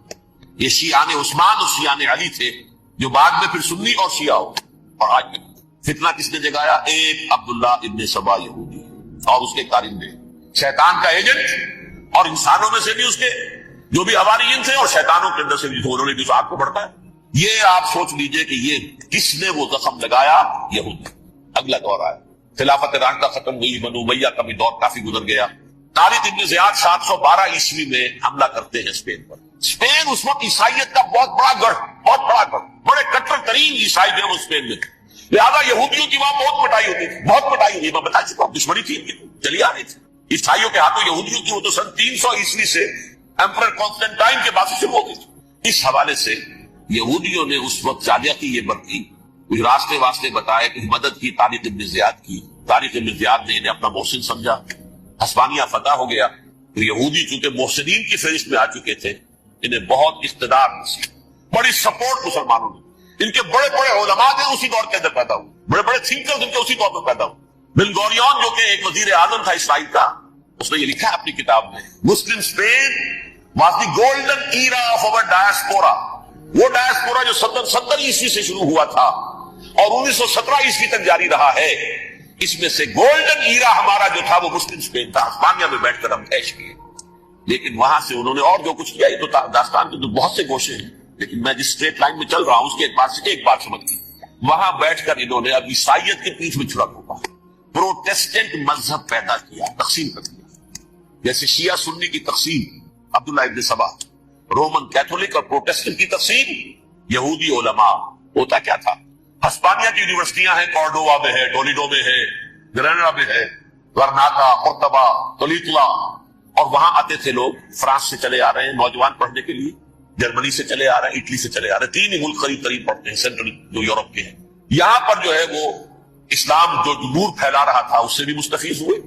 یہ شیعان عثمان اور شیعان علی تھے جو بعد میں پھر سنی اور شیعہ ہو. اور آج فتنہ کس نے جگایا؟ ایک عبداللہ ابن سبا یہودی اور اس کے کارندے، شیطان کا ایجنٹ، اور انسانوں میں سے بھی اس کے جو بھی حواریین تھے اور شیطانوں کے اندر سے بھی انہوں نے بھی آگ کو بڑھتا ہے. یہ آپ سوچ لیجئے کہ یہ کس نے وہ زخم لگایا؟ یہود. اگلا دور آیا، خلافت راشدہ ختم ہوئی، بنو امیہ کا بھی دور کافی گزر گیا. طارق ابن زیاد 712 عیسوی میں حملہ کرتے ہیں اسپین پر. اسپین اس وقت عیسائیت کا بہت بڑا گڑھ، بہت بڑا گڑھ، بڑے کٹر ترین عیسائی جو ہے وہ اسپین میں تھے. لہٰذا یہودیوں کی وہاں بہت پٹائی ہوتی تھی، بہت پٹائی ہوتی. میں بتا چکا ہوں، دشمنی تھی ان کی چلی آ رہی تھی عیسائیوں کے ہاتھوں یہودیوں کی. وہ تو سن 300 عیسوی سے ایمپرر کانسٹینٹائن کے بعد سے شروع ہو گئی تھی. اس حوالے سے یہودیوں نے اس وقت چالیکی یہ برتی، کچھ راستے واسطے بتائے، کچھ مدد کی طارق ابن زیاد کی. طارق ابن زیاد نے انہیں اپنا محسن سمجھا، ہسپانیہ فتح ہو گیا. یہودی چونکہ محسنین کی فہرست میں آ چکے تھے، انہیں بہت اقتدار نصیب، بڑی سپورٹ مسلمانوں نے. ان کے بڑے بڑے علماء تھے اسی دور کے اندر پیدا ہوئے، بڑے بڑے تھنکرز ان کے اسی دور میں پیدا ہوئے. بن گوریون جو کہ ایک وزیر اعظم تھا اسرائیل کا، اس نے یہ لکھا ہے اپنی کتاب میں، Muslim Spain was the golden era of our diaspora. وہ ڈائسپورا جو 70 عیسوی سے شروع ہوا تھا اور 1917 عیسوی تک جاری رہا ہے، اس میں سے گولڈن ایرا ہمارا جو تھا وہ مسلم اسپین تھا. ہسپانیہ میں بیٹھ کر ہم عیش کیے، لیکن وہاں سے انہوں نے اور جو کچھ کیا، یہ تو داستان کے تو بہت سے گوشے ہیں، لیکن میں جس اسٹریٹ لائن میں چل رہا ہوں اس کے اعتبار سے ایک بات سمجھ گئی. وہاں بیٹھ کر انہوں نے اب عیسائیت کے پیچھ میں چھڑا ہوگا، پروٹیسٹنٹ مذہب پیدا کیا، تقسیم کر دیا. جیسے شیعہ سنی کی تقسیم عبداللہ ابن سبا، رومن کیتھولک اور پروٹیسٹنٹ کی تقسیم یہودی علماء. ہوتا کیا تھا؟ ہسپانیہ کی یونیورسٹیاں ہیں، کارڈووا میں ہے، ٹولیڈو میں ہے، گریناڈا میں ہے، ورناتا، قرطبہ، تولیتلا، اور وہاں آتے تھے لوگ. فرانس سے چلے آ رہے ہیں نوجوان پڑھنے کے لیے، جرمنی سے چلے آ رہے ہیں، اٹلی سے چلے آ رہے ہیں، 3 ہی ملک قریب قریب پڑھتے ہیں سینٹرل جو یورپ کے ہیں. یہاں پر جو ہے وہ اسلام جو نور پھیلا رہا تھا اس سے بھی مستفیض ہوئے،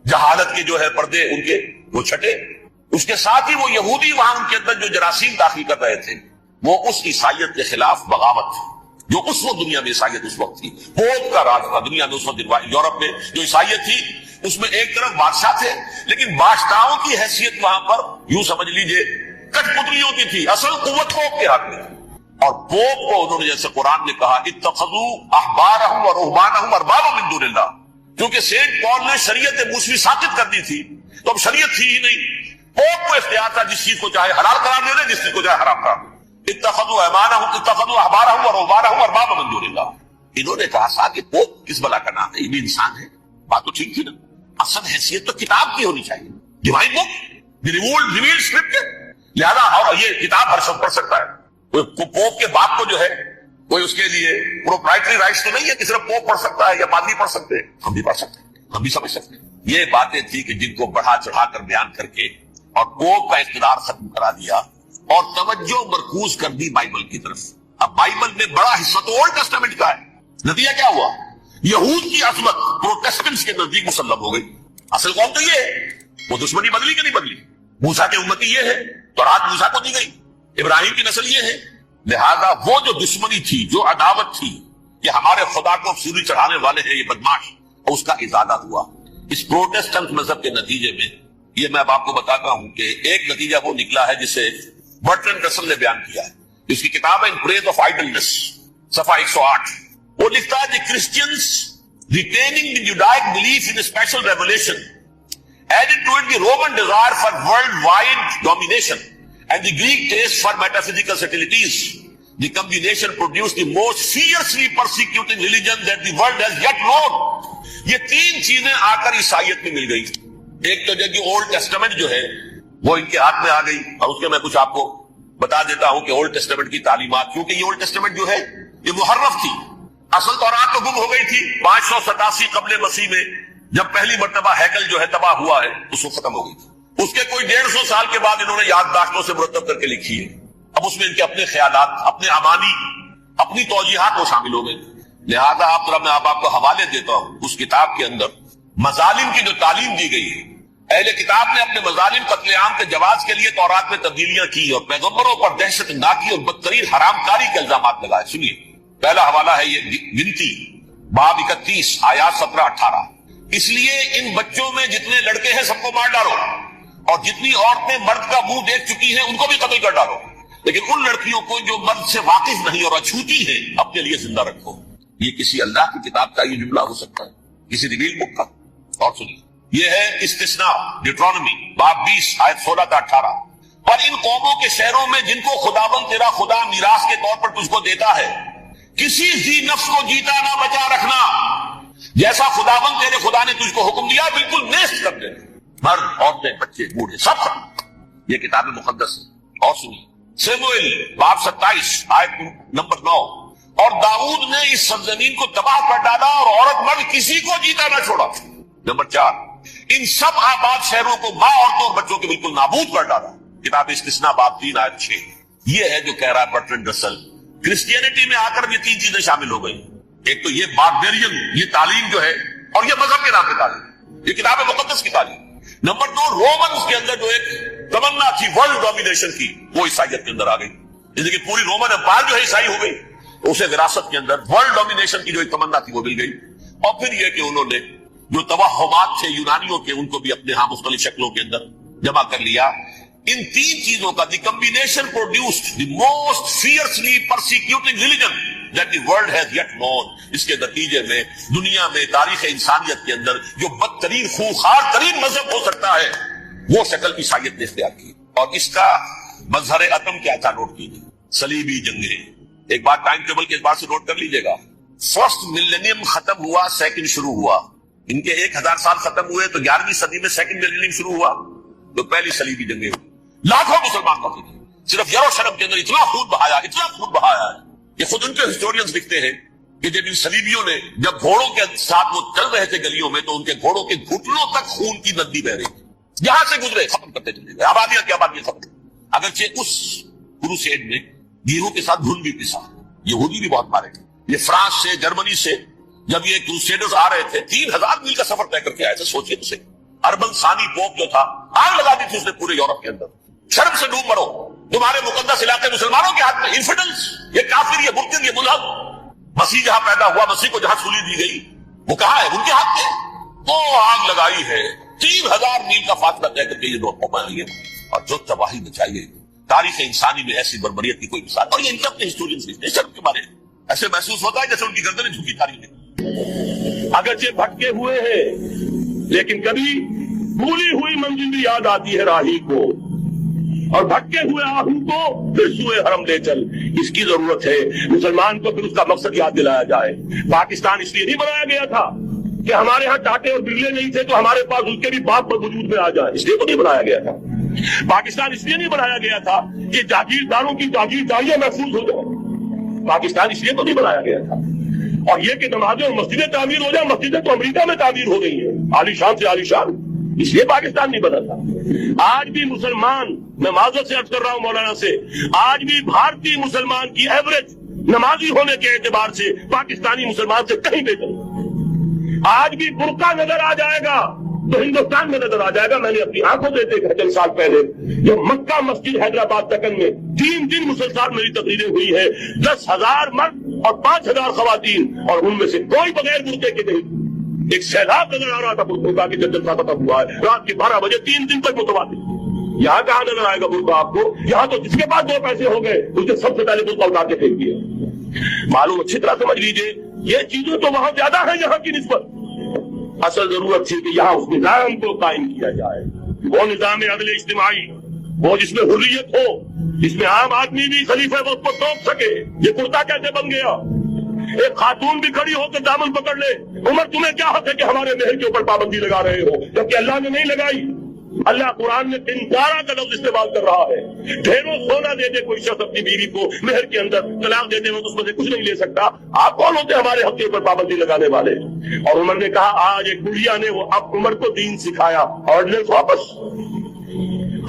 جہالت کے جو ہے پردے ان کے وہ چھٹے. اس کے ساتھ ہی وہ یہودی وہاں ان کے اندر جو جراثیم داخل کر رہے تھے وہ اس عیسائیت کے خلاف بغاوت تھی جو اس وقت دنیا میں عیسائیت اس وقت تھی. پوپ کا راج تھا دنیا میں اس وقت. یورپ میں جو عیسائیت تھی اس میں ایک طرف بادشاہ تھے، لیکن بادشاہوں کی حیثیت وہاں پر یوں سمجھ لیجئے کٹ پتلیوں کی تھی، اصل قوت پوپ کے ہاتھ میں. اور پوپ کو انہوں نے جیسے قرآن نے کہا اتخذوا احبارهم ورهبانهم اربابا من دون اللہ، کیونکہ سینٹ پال نے شریعت موسوی ساقط کر دی تھی تو اب شریعت تھی ہی نہیں. پوپ کو اختیار تھا جس چیز کو چاہے حلال قرار دے دے، جس چیز کو چاہے حرام قرار دے. اتخذوا احبارهم ورهبانهم اربابا من دون اللہ. انہوں نے کہا کہ پوپ کس بلا کا نام ہے، یہ بھی انسان ہے. بات تو ٹھیک تھی نا، اصل حیثیت تو کتاب کی ہونی چاہیے، ڈیوائن بک، ریویلڈ اسکرپچر. لہذا اور یہ کتاب ہر شخص پڑھ سکتا ہے. پوپ کے باپ کو جو ہے کوئی اس کے لیے پروپرائٹری رائٹس تو نہیں ہے کہ صرف پوپ پڑھ سکتا ہے یا پادری پڑھ سکتے ہیں. ہم بھی پڑھ سکتے ہیں، ہم بھی سمجھ سکتے ہیں. یہ باتیں تھی کہ جن کو بڑھا چڑھا کر بیان کر کے اور پوپ کا اقتدار ختم کرا دیا اور توجہ مرکوز کر دی بائبل کی طرف. اب بائبل میں بڑا حصہ تو اولڈ ٹیسٹامنٹ کا ہے. نتیجہ کیا ہوا؟ یہود کی عظمت پروٹیسٹنٹس کے نزدیک مسلم ہو گئی. اصل قوم تو یہ ہے، وہ دشمنی بدلی کہ نہیں بدلی. موسیٰ کی امتی یہ ہے، تورات موسیٰ کو دی گئی، ابراہیم کی نسل یہ ہے. لہذا وہ جو دشمنی تھی، جو عداوت تھی کہ ہمارے خدا کو سوری چڑھانے والے ہیں یہ بدماش، اس کا ازالہ ہوا. اس پروٹیسٹنٹ مذہب کے نتیجے میں یہ میں اب آپ کو بتاتا ہوں کہ ایک نتیجہ وہ نکلا ہے جسے برٹرینڈ رسل نے بیان کیا ہے. اس کی کتاب ہے ان پریز آف آئیڈلنس، صفحہ 108. وہ لکھتا ہے کہ Christians retaining the Judaic belief in special revelation added to it the Roman desire for worldwide domination and the Greek taste for metaphysical subtleties. The combination produced the most fiercely persecuting religion that the world has yet known. یہ 3 چیزیں آ کر عیسائیت میں مل گئی. ایک تو جو اولڈ ٹیسٹمنٹ جو ہے وہ ان کے ہاتھ میں آ گئی، اور اس کے میں کچھ آپ کو بتا دیتا ہوں کہ اولڈ ٹیسٹمنٹ کی تعلیمات، کیونکہ یہ اولڈ ٹیسٹمنٹ جو ہے یہ محرف تھی. اصل تورات تو گم ہو گئی تھی 587 قبل مسیح میں، جب پہلی مرتبہ ہیکل جو ہے تباہ ہوا ہے اس وقت ختم ہو گئی تھی. اس کے کوئی 150 سال کے بعد انہوں نے یادداشتوں سے مرتب کر کے لکھی ہے. اب اس میں ان کے اپنے خیالات، اپنے امانی، اپنی توجیحات وہ شامل ہو گئے. لہذا میں آپ کو حوالے دیتا ہوں اس کتاب کے اندر مظالم کی جو تعلیم دی گئی ہے. اہل کتاب نے اپنے مظالم قتل عام کے جواز کے لیے تورات میں تبدیلیاں کی اور پیغمبروں پر دہشت ناکی اور بدترین حرام کاری کے الزامات لگائے. سنیے، پہلا حوالہ ہے یہ گنتی باب 31 آیات 17-18. اس لیے ان بچوں میں جتنے لڑکے ہیں سب کو مار ڈالو، اور جتنی عورتیں مرد کا منہ دیکھ چکی ہیں ان کو بھی قتل کر ڈالو، لیکن ان لڑکیوں کو جو مرد سے واقف نہیں اور اچھوتی ہیں اپنے لیے زندہ رکھو. یہ کسی اللہ کی کتاب کا یہ جملہ ہو سکتا ہے، کسی ریویل بک کا. اور سنیے، یہ ہے استثناء ڈیوٹرانومی باب 20 آیت 16-18. اور ان قوموں کے شہروں میں جن کو خداوند تیرا خدا میراث کے طور پر تجھ کو دیتا ہے، کسی ذی نفس کو جیتا نہ بچا رکھنا، جیسا خداوند تیرے خدا نے تجھ کو حکم دیا بالکل نیست کر دے. مرد، عورتیں، بچے، بوڑھے، سب. یہ کتاب مقدس ہے. اور سنیے، سیموئیل باب 27 آیت نمبر 9. اور داؤد نے اس سرزمین کو تباہ کر ڈالا اور عورت مرد کسی کو جیتا نہ چھوڑا. نمبر 4، ان سب آباد شہروں کو ماں، عورتوں اور بچوں کے بالکل نابود کر ڈالا. کتاب استثناء باب 3 آیت 6. یہ ہے جو کہہ رہا ہے برٹرینڈ رسل. کرسچینٹی میں آ کر یہ 3 چیزیں شامل ہو گئی. ایک تو یہ باربیرین، یہ تعلیم جو ہے، اور یہ مذہب کے نام پہ تعلیم، یہ کتاب مقدس کی تعلیم. نمبر 2، رومنز کے اندر جو ایک تمنا تھی ورلڈ ڈومینیشن کی، وہ عیسائیت کے اندر آ گئی. جیسے کہ پوری رومن امپائر جو ہے عیسائی ہو گئی، اسے وراثت کے اندر ورلڈ ڈومینیشن کی جو ایک تمنا تھی وہ مل گئی. اور پھر یہ کہ انہوں نے جو توہمات تھے یونانیوں کے، ان کو بھی اپنے ہاں مختلف شکلوں کے اندر جمع کر لیا. ان تین چیزوں کا the combination produced the most fiercely persecuting religion that the world has yet known. اس کے نتیجے میں دنیا میں تاریخ انسانیت کے اندر جو بدترین خوخار ترین مذہب ہو سکتا ہے وہ شکل عیسائیت نے اختیار کی. اور اس کا مظہر عدم کیا تھا نوٹ کیجیے. صلیبی جنگیں. ایک بات ٹائم ٹیبل کے اعتبار سے نوٹ کر لیجیے گا. فرسٹ ملینیم ختم ہوا, سیکنڈ شروع ہوا. ان کے 1000 سال ختم ہوئے تو 11ویں صدی میں سیکنڈ ملینیم شروع ہوا تو پہلی صلیبی جنگیں ہوئی. لاکھوں مسلمان قتل ہوئے. صرف یروشلم کے اندر اتنا خون بہایا ہے. یہ خود ان کے ہسٹورینز لکھتے ہیں کہ جب ان صلیبیوں نے جب گھوڑوں کے ساتھ وہ چل رہے تھے گلیوں میں تو ان کے گھوڑوں کے گھٹنوں تک خون کی ندی بہ رہی تھی. یہاں سے گزرے ختم کرتے چلے گئے. آبادیاں کی آبادیاں ختم. اگرچہ اس کروسیڈ میں گیہوں کے ساتھ گھن بھی پسا. یہودی بھی بہت مارے تھے. یہ فرانس سے جرمنی سے جب یہ کروسیڈرز آ رہے تھے 3000 میل کا سفر طے کر کے آئے تھے. سوچیے اسے. اربن ثانی پوپ جو تھا آگ لگا دی تھی اس نے پورے یورپ کے اندر. شرم سے ڈوب مرو, تمہارے مقدس علاقے مسلمانوں کے ہاتھ میں. انفیڈلز, یہ کافر, یہ مرتد, یہ ملحد. مسیح جہاں پیدا ہوا, مسیح کو جہاں سولی دی گئی وہ کہاں ہے؟ ان کے ہاتھ میں. وہ آگ لگائی ہے. 3000 میل کا فاصلہ طے کر کے یہ دور پہنچ رہی ہے. اور جو تباہی مچائی ہے تاریخ انسانی میں ایسی بربریت کی کوئی مثال. اور یہ ان کے اپنے ہسٹورینز لکھتے ہیں. شرم کے بارے میں ایسے محسوس ہوتا ہے جیسے ان کی گردنیں جھکی تاریخ میں. اگرچہ بھٹکے ہوئے ہیں لیکن کبھی بھولی ہوئی منزل بھی یاد آتی ہے راہی کو, اور بھٹکے ہوئے آہو کو پھر سوئے حرم لے چل. اس کی ضرورت ہے مسلمان کو پھر اس کا مقصد یاد دلایا جائے. پاکستان اس لیے نہیں بنایا گیا تھا کہ ہمارے ہاں ٹاٹے اور برلے نہیں تھے تو ہمارے پاس اس کے بھی باپ پر وجود میں آ جائے. اس لیے تو نہیں بنایا گیا تھا. پاکستان اس لیے نہیں بنایا گیا تھا کہ جاگیرداروں کی جاگیرداریاں محفوظ ہو جائیں. پاکستان اس لیے تو نہیں بنایا گیا تھا. اور یہ کہ نمازیں اور مسجدیں تعمیر ہو جائیں. مسجدیں تو امریکہ میں تعمیر ہو رہی ہیں عالی شان سے عالی شان. اس لیے پاکستان نہیں بنا تھا. آج بھی مسلمان, میں معذرت سے عرض کر رہا ہوں مولانا سے, آج بھی بھارتی مسلمان کی ایوریج نمازی ہونے کے اعتبار سے پاکستانی مسلمان سے کہیں بہتر. آج بھی برقع نظر آ جائے گا تو ہندوستان میں نظر آ جائے گا. میں نے اپنی آنکھوں سے دیکھا چند سال پہلے جو مکہ مسجد حیدرآباد تکن میں 3 دن مسلسل میری تقریریں ہوئی ہے. 10,000 مرد اور 5,000 خواتین, اور ان میں سے کوئی بغیر برقعے کے نہیں. ایک سیلاب نظر آ رہا تھا برقعہ کی جب جلسہ ختم ہوا ہے رات کے 12 بجے 3 دن تک متواتر. یہاں کہاں نظر آئے گا برقعہ آپ کو؟ یہاں تو جس کے پاس 2 پیسے ہو گئے اس نے سب سے پہلے برقعہ اتار کے پھینک دیا. معلوم اچھی طرح سمجھ لیجئے یہ چیزیں تو وہاں زیادہ ہیں یہاں کی نسبت. اصل ضرورت تھی کہ یہاں اس نظام کو قائم کیا جائے, وہ نظام عدل اجتماعی, وہ جس میں حریت ہو, جس میں عام آدمی بھی خلیفہ وقت کو توپ سکے. یہ کرتا کیسے بن گیا؟ ایک خاتون بھی کھڑی ہو کے دامن پکڑ لے, عمر تمہیں کیا حق ہے کہ ہمارے مہر کے اوپر پابندی لگا رہے ہو, جبکہ اللہ نے نہیں لگائی. اللہ قرآن میں 13 کا لفظ استعمال کر رہا ہے. ڈھیروں سونا دے دے کوئی شخص اپنی بیوی کو مہر کے اندر, طلاق دیتے وقت اس میں سے کچھ نہیں لے سکتا. آپ کون ہوتے ہمارے حق کے اوپر پابندی لگانے والے؟ اور عمر نے کہا آج ایک بڑھیا نے وہ اب عمر کو دین سکھایا, آرڈیننس واپس.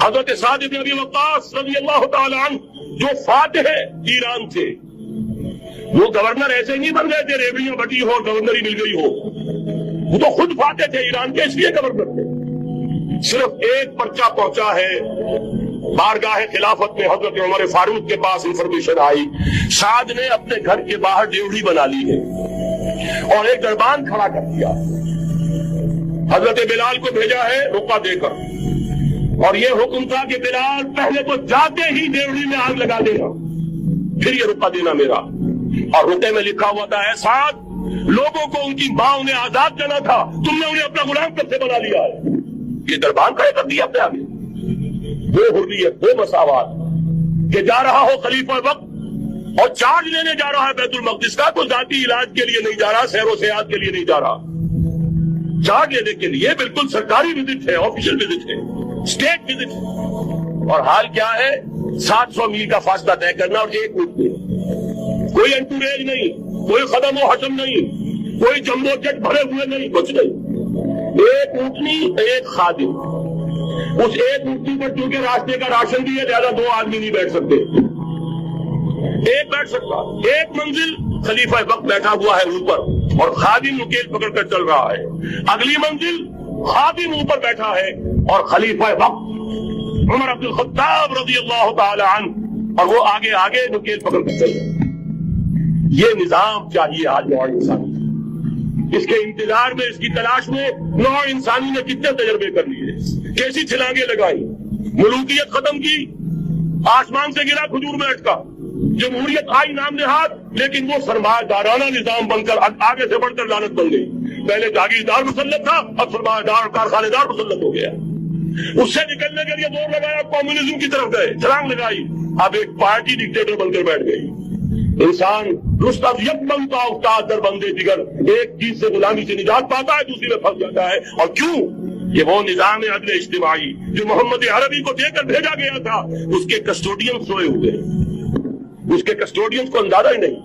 حضرت سعد بن ابی وقاص رضی اللہ تعالی عنہ جو فاتح ایران تھے, وہ گورنر ایسے نہیں بن گئے تھے ریوڑیاں بٹی ہو اور گورنر ہی مل گئی ہو. وہ تو خود فاتح تھے ایران کے, اس لیے گورنر تھے. صرف ایک پرچہ پہنچا ہے بارگاہ خلافت میں, حضرت عمر فاروق کے پاس انفارمیشن آئی سعد نے اپنے گھر کے باہر ڈیوڑی بنا لی ہے اور ایک دربان کھڑا کر دیا. حضرت بلال کو بھیجا ہے رقعہ دے کر, اور یہ حکم تھا کہ بلال پہلے تو جاتے ہی ڈیوڑی میں آگ لگا دینا, پھر یہ رقعہ دینا میرا. اور رقعے میں لکھا ہوا تھا ہے سعد, لوگوں کو ان کی ماں نے آزاد کرنا تھا, تم نے انہیں اپنا غلام کب سے بنا لیا ہے. یہ دربان کھڑے کر دیا اپنے آگے. وہ حریت, وہ مساوات کہ جا رہا ہو خلیفہ وقت اور چارج لینے جا رہا ہے بیت المقدس کا, تو ذاتی علاج کے لیے نہیں جا رہا, سیر و سیاحت کے لیے نہیں جا رہا, چارج لینے کے لیے. بالکل سرکاری وزٹ ہے, آفیشل وزٹ ہے, اسٹیٹ وزٹ ہے. اور حال کیا ہے, 700 میل کا فاصلہ طے کرنا اور ایک اونٹ میں, کوئی انٹوریج نہیں, کوئی خدم و حشم نہیں, کوئی جمبو جٹ بھرے ہوئے نہیں, کچھ نہیں. ایک اونٹنی ایک خادم. اس ایک اونٹنی پر چونکہ راستے کا راشن بھی ہے زیادہ 2 آدمی نہیں بیٹھ سکتے, ایک بیٹھ سکتا. ایک منزل خلیفہ وقت بیٹھا ہوا ہے اوپر اور خادم نکیل پکڑ کر چل رہا ہے. اگلی منزل خادم اوپر بیٹھا ہے اور خلیفہ وقت عمر عبد الخطاب رضی اللہ تعالی عنہ, اور وہ آگے آگے نکیل پکڑ کر چل رہا ہے. یہ نظام چاہیے آج نوع انسانی. اس کے انتظار میں, اس کی تلاش میں نوع انسانی نے کتنے تجربے کر لیے, کیسی چھلانگیں لگائی, ملوکیت ختم کی، آسمان سے گرا کھجور میں اٹکا، جمہوریت آئی نام نہاد، لیکن وہ سرمایہ دارانہ نظام بن کر آگے سے بڑھ کر لعنت بن گئی۔ پہلے جاگیردار مسلط تھا، اب سرمایہ دار کارخانے دار مسلط ہو گیا۔ اس سے نکلنے کے لیے دور لگایا، کمیونزم کی طرف گئے، چھلانگ لگائی، اب ایک پارٹی ڈکٹیٹر بن کر بیٹھ گئی۔ انسان رستم یک بنتا افتاد در بندے جگر، ایک چیز سے غلامی سے نجات پاتا ہے، دوسری میں پھنس جاتا ہے۔ اور کیوں؟ یہ وہ نظام عدل اجتماعی جو محمد عربی کو دے کر بھیجا گیا تھا، اس کے کسٹوڈین سوئے ہوئے، اس کے کسٹوڈین کو اندازہ ہی نہیں۔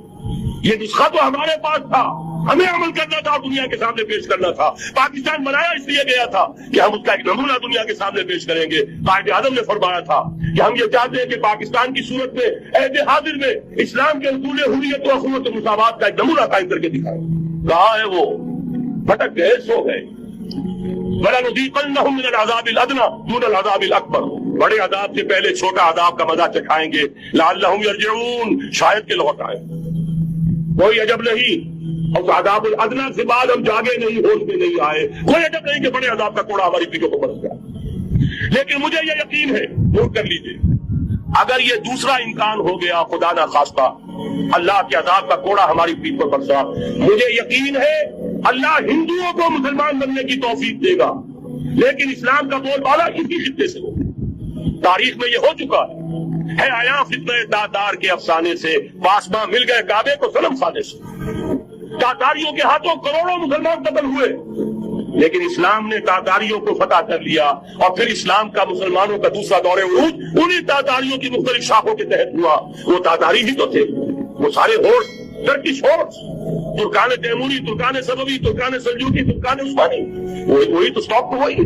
یہ نسخہ تو ہمارے پاس تھا، ہمیں عمل کرنا تھا اور دنیا کے سامنے پیش کرنا تھا۔ پاکستان بنایا اس لیے گیا تھا کہ ہم اس کا ایک نمونہ دنیا کے سامنے پیش کریں گے۔ قائد اعظم نے فرمایا تھا کہ ہم یہ چاہتے ہیں کہ پاکستان کی صورت میں عہد حاضر میں اسلام کے اصول حریت و اخوت و مساوات کا ایک نمونہ قائم کر کے دکھائیں۔ کہاں ہے وہ؟ بھٹک گئے، سو گئے۔ وَلَنُذِيقَنَّهُم مِّنَ الْعَذَابِ الْأَدْنَىٰ دُونَ الْعَذَابِ الْأَكْبَرِ، بڑے عذاب سے پہلے چھوٹا عذاب کا مزہ چکھائیں گے۔ لَعَلَّهُمْ يَرْجِعُونَ، شاید کہ لوٹ آئے۔ کوئی عجب نہیں، اور عذاب الادنا سے بعد ہم جاگے نہیں، ہوش میں نہیں آئے، کوئی عجب نہیں کہ بڑے عذاب کا کوڑا ہماری پیٹھوں کو برس گیا۔ لیکن مجھے یہ یقین ہے، نوٹ کر لیجیے، اگر یہ دوسرا امکان ہو گیا، خدا نہ خواستہ اللہ کے عذاب کا کوڑا ہماری پیٹھ پر برسا، مجھے یقین ہے اللہ ہندوؤں کو مسلمان بننے کی توفیق دے گا، لیکن اسلام کا بول بالا اسی خطے سے ہو۔ تاریخ میں یہ ہو چکا ہے آیا فتنہ تاتار کے افسانے سے، پاسباں مل گئے کعبے کو صنم خانے سے۔ تاتاریوں کے ہاتھوں کروڑوں مسلمان قتل ہوئے، لیکن اسلام نے تاتاریوں کو فتح کر لیا، اور پھر اسلام کا مسلمانوں کا دوسرا دور عروج انہی تاتاریوں کی مختلف شاخوں کے تحت ہوا۔ وہ تاتاری ہی تو تھے، وہ سارے ہورس، ٹرکش ہورس، ترکان تیموری، ترکان سبوی، ترکان سلجوقی، ترکان عثمانی، وہی تو اسٹاک تو وہی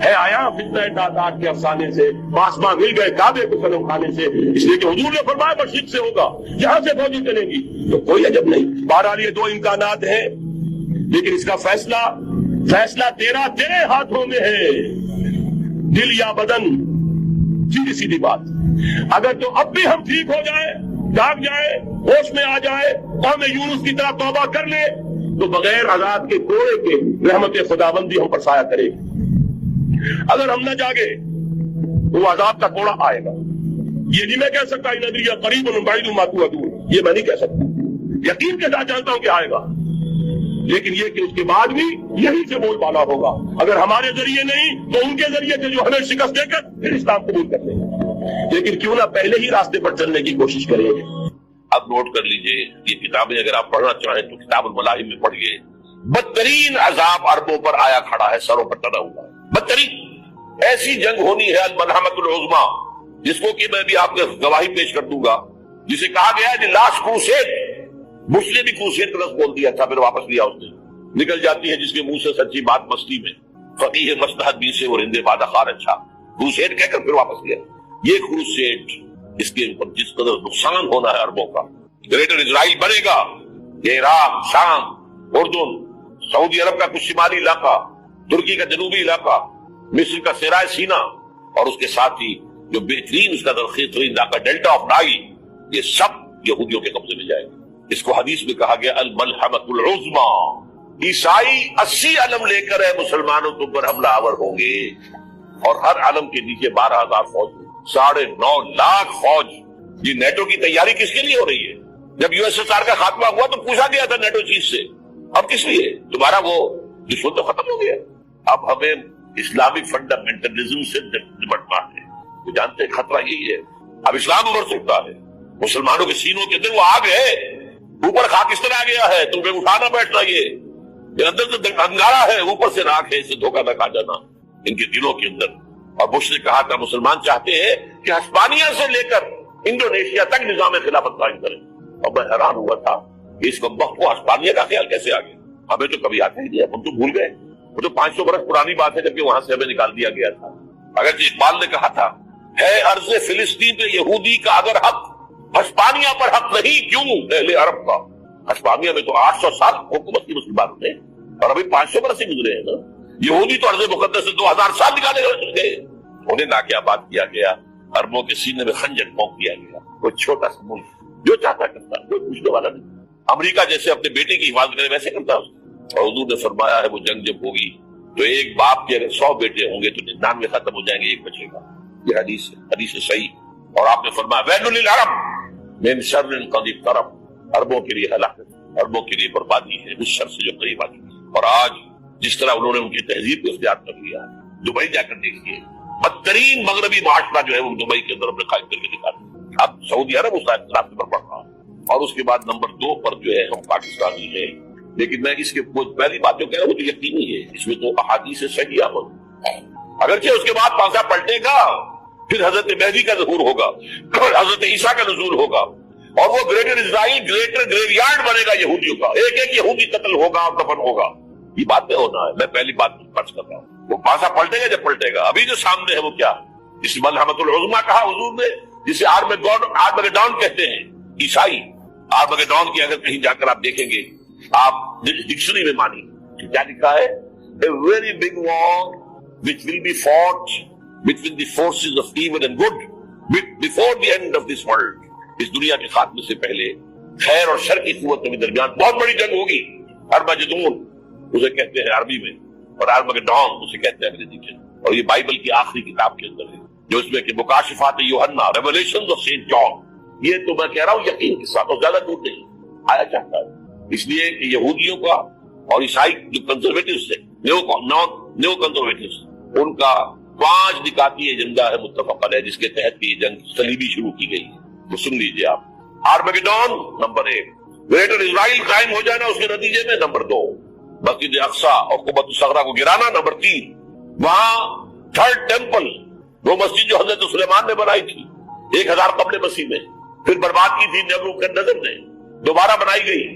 ہے آیا فتنہ تاتار کے افسانے سے، پاسباں مل گئے کعبے کو صنم خانے سے، اس لیے کہ حضور نے فرمایا مشرق سے ہوگا، جہاں سے فوجیں چلیں گی، تو کوئی عجب نہیں۔ بہرحال یہ دو امکانات ہیں، لیکن اس کا فیصلہ تیرے ہاتھوں میں ہے، دل یا بدن، سیدھی سیدھی بات۔ اگر تو اب بھی ہم ٹھیک ہو جائیں، جاگ جائے، ہوش میں آ جائے، قوم یونس کی طرح توبہ کر لے، تو بغیر عذاب کے کوڑے کے رحمت خداوندی ہم پر سایہ کرے گی۔ اگر ہم نہ جاگے تو وہ عذاب کا کوڑا آئے گا۔ یہ نہیں میں کہہ سکتا ان ادری قریب بعید ما توعدون، یہ میں نہیں کہہ سکتا، یقین کے ساتھ جانتا ہوں کہ آئے گا، لیکن یہ کہ اس کے بعد بھی یہی سے بول بالا ہوگا۔ اگر ہمارے ذریعے نہیں تو ان کے ذریعے سے، جو ہمیں شکست دے کر پھر اسلام قبول کر لیں گے، لیکن کیوں نہ پہلے ہی راستے پر چلنے کی کوشش کریں گے۔ اب نوٹ کر لیجئے، یہ کتابیں اگر آپ پڑھنا چاہیں تو کتاب الملاحم میں پڑھیے۔ بدترین عذاب عربوں پر آیا کھڑا ہے، سروں پر ٹنا ہوا ہے، بدترین ایسی جنگ ہونی ہے الملحمۃ العظمیٰ، جس کو کہ میں بھی آپ کو گواہی پیش کر دوں گا، جسے کہا گیا ہے لاسٹ کروسیڈ۔ بش نے بھی کروسیڈ کا لفظ بول دیا تھا، پھر واپس لیا اس نے۔ نکل جاتی ہے جس کے منہ سے سچی بات مستی میں، فقیہ مصلحت بھی سے اور ہندے بادہ خار اچھا، کروسیڈ کہہ کر پھر واپس لیا۔ یہ کروسیڈ، اس کے اوپر جس قدر نقصان ہونا ہے عربوں کا، گریٹر اسرائیل بنے گا، یہ عراق، شام، اردن، سعودی عرب کا کچھ شمالی علاقہ، ترکی کا جنوبی علاقہ، مصر کا صحرائے سینا، اور اس کے ساتھ ہی جو بہترین اس کا درخیز علاقہ ڈیلٹا آف نائل، یہ سب یہودیوں کے قبضے میں جائے گا۔ اس کو حدیث میں کہا گیا الملحمۃ العظمیٰ۔ عیسائی 80 علم لے کر مسلمانوں کے اوپر حملہ آور ہوں گے، اور ہر علم کے نیچے 12,000 فوج، 9.5 لاکھ فوج۔ یہ نیٹو کی تیاری کس کے لیے ہو رہی ہے؟ جب یو ایس ایس آر کا خاتمہ ہوا تو پوچھا گیا تھا نیٹو چیف سے، اب کس لیے؟ تمہارا وہ دشمن تو ختم ہو گیا، اب ہمیں اسلامی فنڈامنٹلزم سے نمٹنا ہے۔ وہ جانتے ہیں خطرہ یہی ہے، اب اسلام ابھر سکتا ہے، مسلمانوں کے سینوں کے اندر وہ آگ ہے، اوپر خاکستر آ گیا ہے، تم پہ اٹھانا بیٹھنا، یہ اندر سے انگارا ہے، اوپر سے راکھ ہے، اسے دھوکہ نہ کھا جانا ان کے دلوں کے اندر۔ اور بش نے کہا تھا مسلمان چاہتے ہیں کہ ہسپانیہ سے لے کر انڈونیشیا تک نظام خلافت قائم کریں، اور میں حیران ہوا تھا کہ اس وقت کو ہسپانیہ کا خیال کیسے آ گیا، ہمیں تو کبھی آتا ہی نہیں، ہم تو بھول گئے، وہ تو 500 برس پرانی بات ہے جبکہ وہاں سے ہمیں نکال دیا گیا تھا۔ اگرچہ اقبال نے کہا تھا ہے عرض فلسطین پہ یہودی کا اگر حق، ہسپانیہ پر حق نہیں کیوں اہل عرب کا؟ ہسپانیہ میں تو 800 سال حکومت کی مسلمانوں نے، اور ابھی 500 برس ہی گزرے ہیں نا۔ یہودی تو عرض مقدس سے 2000 سال نکالے گئے، انہیں نہ کیا بات کیا گیا، عربوں کے سینے میں خنجر پھونک دیا گیا۔ کوئی چھوٹا سا ملک جو چاہتا کرتا، کوئی پوچھنے والا نہیں۔ امریکہ جیسے اپنے بیٹے کی حفاظت کرے ویسے کرتا، اور حضور نے فرمایا ہے وہ جنگ جب ہوگی تو ایک باپ کے اگر 100 بیٹے ہوں گے تو 99 ختم ہو جائیں گے، ایک بچے گا۔ یہ حدیث صحیح. اور آپ نے فرمایا ویل للعرب من شر قد اقترب، عربوں کے لیے ہلاکت، عربوں کے لیے بربادی ہے اس شر سے جو قریب آ چکی. اور آج جس طرح انہوں نے ان کی تہذیب کو اختیار کر لیا، دبئی جا کر دیکھیے، بدترین مغربی معاشرہ جو ہے وہ دبئی کے اندر اپنے قائم کر کے دکھا. اب سعودی عرب اس راستے پر بڑھ رہا ہے، اور اس کے بعد نمبر 2 پر جو ہے ہم پاکستانی ہیں. لیکن میں اس کے پہلی بات جو کہہ رہا ہوں وہ تو یقینی ہے، اس میں تو احادیث صحیحہ موجود، اگرچہ اس کے بعد پانسا پلٹے گا، پھر حضرت مہدی کا ظہور ہوگا، حضرت عیسیٰ کا نزول ہوگا، اور وہ گریٹر اسرائیل گریٹر گریو یارڈ بنے گا یہودیوں کا، ایک ایک یہودی قتل ہوگا اور دفن ہوگا. یہ بات میں ہونا ہے. میں پہلی بات فرض کر رہا ہوں وہ پانسا پلٹے گا جب پلٹے گا. ابھی جو سامنے ہے وہ کیا ہے؟ جس ملحمۃ العظمیٰ کہا حضور نے، جسے آرمگیڈون کہتے ہیں عیسائی. آرمگیڈون کی اگر کہیں جا کر آپ دیکھیں گے، آپ ڈکشنری میں مانی کیا لکھا ہے؟ A very big war which will be fought between the forces of evil and good before the end of this world. اس دنیا کے خاتمے سے پہلے خیر اور شر کی قوتوں کے درمیان بہت بڑی جنگ ہوگی. ارمجدون اسے کہتے ہیں عربی میں، اور آرمگیڈون اسے کہتے ہیں انگریزی میں. اور یہ بائبل کی آخری کتاب کے اندر ہے، جو اس میں کہ مکاشفات یوحنا، ریولیشنز آف سینٹ جان. یہ تو میں کہہ رہا ہوں یقین کے ساتھ، اور زیادہ دور نہیں آیا چاہتا ہے. اس لیے کہ یہودیوں کا اور عیسائی جو کنزرویٹوز ہیں، نیو کنزرویٹوز، ان کا 5 نکاتی ایجنڈا ہے متفق علیہ، جس کے تحت یہ جنگ صلیبی شروع کی گئی ہے. وہ سن لیجیے آپ. آرمگیڈون نمبر 1، گریٹر اسرائیل قائم ہو جانا اس کے نتیجے میں نمبر 2، مسجد اقصی اور قبۃ الصغریٰ کو گرانا نمبر 3، وہاں تھرڈ ٹیمپل، وہ مسجد جو حضرت سلیمان نے بنائی تھی 1000 قبل مسیح میں، پھر برباد کی تھی نیبوکدنیزر نے، دوبارہ بنائی گئی،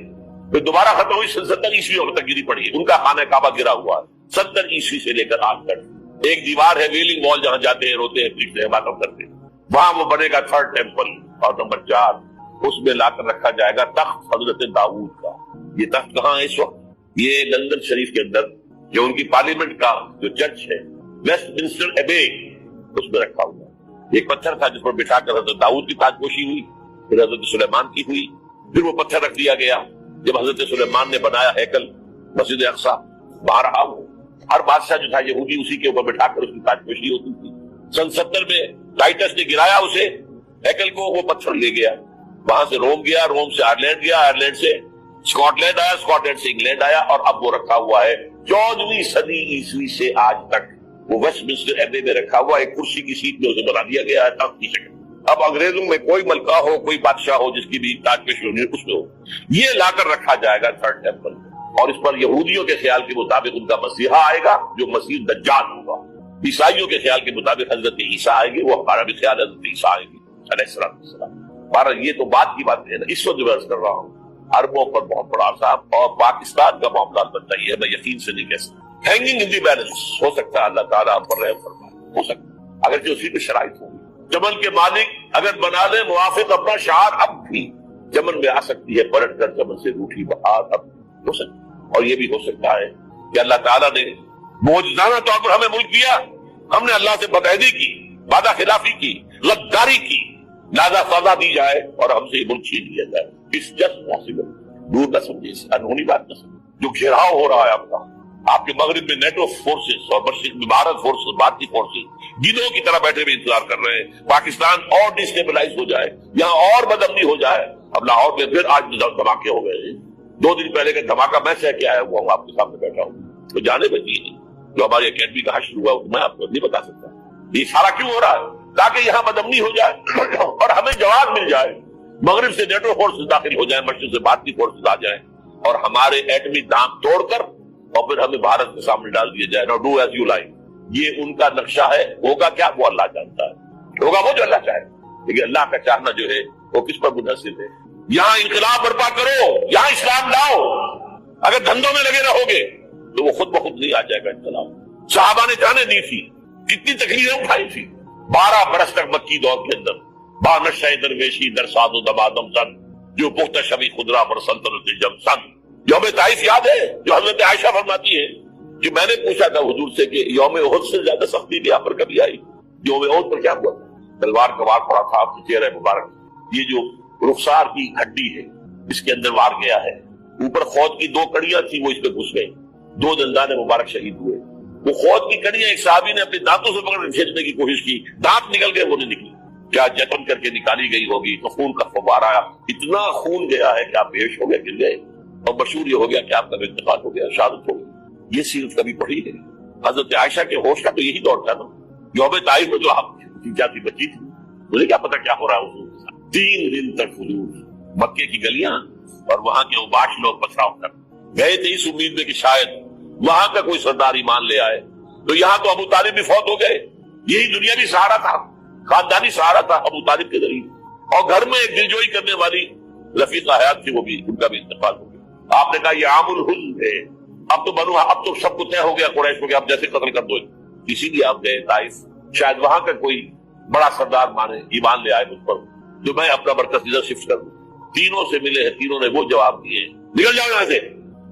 پھر دوبارہ ختم ہوئی 70 عیسوی تک گری پڑی. ان کا خانہ کعبہ گرا ہوا ہے 70 عیسوی سے لے کر آج تک. ایک دیوار ہے ویلنگ وال، جہاں جاتے ہیں روتے ہیں پلیٹ سے عبادت کرتے ہیں، وہاں وہ بنے گا تھرڈ ٹیمپل. اور نمبر 4 اس میں لا کر رکھا جائے گا تخت حضرت داؤد کا. یہ تخت کہاں ہے اس وقت؟ یہ لندن شریف کے اندر جو ان کی پارلیمنٹ کا جو چرچ ہے ویسٹ منسٹر ایبے، اس میں رکھا ہوا. ایک پتھر تھا جس پر بٹھا کر حضرت داؤد کی تاج پوشی ہوئی، پھر حضرت سلیمان کی ہوئی، پھر وہ پتھر رکھ دیا گیا جب حضرت سلیمان نے بنایا ہیکل مسجد اقصی. وہاں رہا وہ، ہر بادشاہ جو تھا یہودی اسی کے اوپر بٹھا کر اس کی تاج پوشی ہوتی تھی. سن 70 میں ٹائٹس نے گرایا اسے ہیکل کو، وہ پتھر لے گیا، وہاں سے روم گیا، روم سے آئرلینڈ گیا، آئرلینڈ سے اسکاٹ لینڈ آیا، اسکاٹ لینڈ سے انگلینڈ آیا، اور اب وہ رکھا ہوا ہے 14ویں صدی عیسوی سے آج تک. وہ ویسٹ منسٹر ایبے میں رکھا ہوا، ایک کرسی کی سیٹ میں اسے بنا دیا گیا ہے تخت کی شکل. اب انگریزوں میں کوئی ملکہ ہو، کوئی بادشاہ ہو جس کی بھی تاج پوشی ہونی اس میں ہو، یہ لا کر رکھا جائے گا تھرڈ ٹیمپل. اور اس پر یہودیوں کے خیال کے مطابق ان کا مسیحا آئے گا جو مسیح دجال ہوگا. عیسائیوں کے خیال کے مطابق حضرت عیسیٰ آئے گے، وہ ہمارا بھی خیال ہے حضرت عیسیٰ آئے گے علیہ السلام. یہ تو بات کی بات ہے نا. اس وقت جو عرض کر رہا ہوں عربوں پر بہت بڑا عذاب، اور پاکستان کا معاملہ البتہ یہ ہے، میں یقین سے نہیں کہہ سکتا. ہینگنگ ان دی بیلنس ہو سکتا ہے، اللہ تعالیٰ ہم پر رحم فرمائے، ہو سکتا ہے اگرچہ اسی پہ شرائط ہوگی. چمن کے مالک اگر بنا لے موافق اپنا شعار، اب بھی چمن میں آ سکتی ہے پلٹ کر چمن سے روٹھی بہار، اب ہو سکتا. اور یہ بھی ہو سکتا ہے کہ اللہ تعالیٰ نے معجزانہ طور پر ہمیں ملک دیا، ہم نے اللہ سے بدعہدی کی، وعدہ خلافی کی، غداری کی، لہذا سزا دی جائے اور ہم سے یہ ملک چھین لیا جائے. اس جسٹ پاسبل. دور نہ سمجھے، اس انہونی بات نہ سمجھے. جو گھیراؤ ہو رہا ہے آپ کے مغرب میں نیٹو فورسز اور مشرق میں بھارت فورسز، بھارتی فورسز گیدوں کی طرح بیٹھے ہوئے انتظار کر رہے ہیں پاکستان اور ڈسٹیبلائز ہو جائے، یہاں اور بدامنی ہو جائے. اب لاہور میں پھر آج دھماکے ہو گئے ہیں. 2 دن پہلے کا دھماکہ میں سہ کے آیا ہوا ہوں، آپ کے سامنے بیٹھا ہوں. تو جانے بچی نہیں جو ہماری اکیڈمی کا حشر ہوا میں آپ کو نہیں بتا سکتا. یہ سارا کیوں ہو رہا ہے؟ تاکہ یہاں بدامنی ہو جائے اور ہمیں جواب مل جائے. مغرب سے نیٹو فورسز داخل ہو جائیں، مشرق سے بھارتی فورسز آ جائیں اور ہمارے ایٹمی دام توڑ کر اور پھر ہمیں بھارت کے سامنے ڈال دیا جائے. نو ڈو ایز یو لائک. یہ ان کا نقشہ ہے. ہوگا کیا وہ اللہ جانتا ہے، ہوگا وہ جو اللہ چاہے. لیکن اللہ کا چاہنا جو ہے وہ کس پر منحصر ہے. یہاں انقلاب برپا کرو، یہاں اسلام لاؤ. اگر دھندوں میں لگے رہو گے تو وہ خود بخود نہیں آ جائے گا انقلاب. صحابہ نے جانیں دی تھی، کتنی تکلیفیں اٹھائی تھی. 12 برس تک مکی دور کے اندر بانشہ درویشی در ساز و دمادم سن، جو پختہ شبی خدرہ پر سلطنت جم سن. یوم طائف یاد ہے جو حضرت عائشہ فرماتی ہے کہ میں نے پوچھا تھا حضور سے کہ یوم احد سے زیادہ سختی بھی آپ پر کبھی آئی؟ یوم احد پر کیا ہوا تھا؟ تلوار کا وار پڑا تھا آپ کے چہرے مبارک. یہ جو رخسار کی ہڈی ہے اس کے اندر وار گیا ہے. اوپر خود کی 2 کڑیاں تھی، وہ اس پہ گھس گئی. 2 دندان مبارک شہید ہوئے. وہ خود کی کڑیاں ایک صحابی نے اپنے دانتوں سے پکڑ کر کھینچنے کی کوشش کی، دانت نکل گئے، وہ نہیں نکلی، کیا جتن کر کے نکالی گئی ہوگی تو خون کا فوارہ آیا، اتنا خون گیا ہے کہ آپ بیہوش ہو گئے، گر گئے، اور مشہور یہ ہو گیا کہ آپ کا انتقال ہو گیا، شہادت ہو گئی۔ یہ سیرت کبھی پڑھی ہے؟ حضرت عائشہ کے ہوش کا تو یہی دور تھا نا، یوم طائف میں جو آپ جاتی بچی تھی، مجھے کیا پتا کیا ہو رہا ہے حضور کے ساتھ۔ 3 دن تک حضور مکے کی گلیاں اور وہاں کے اوباش لوگ پتھراؤ کر گئے تھے اس امید میں کہ شاید وہاں کا کوئی سردار ایمان لے آئے، تو یہاں تو ابو طالب بھی فوت ہو گئے، یہی دنیاوی سہارا تھا، خاندانی سہارا تھا ابو طالب کے ذریعے، اور گھر میں ایک دلجوئی کرنے والی رفیقہ حیات تھی، وہ بھی ان کا بھی انتقال ہو گیا۔ آپ نے کہا یہ عام الحزن ہے، اب تو سب کو طے ہو گیا قریش کو کہ آپ جیسے قتل کر دو، اسی لیے آپ گئے طائف، شاید وہاں کا کوئی بڑا سردار مانے ایمان لے آئے مجھ پر، جو میں اپنا مرکز ادھر شفٹ کر دوں۔ تینوں سے ملے ہیں، تینوں نے وہ جواب دیے، نکل جاؤ یہاں سے،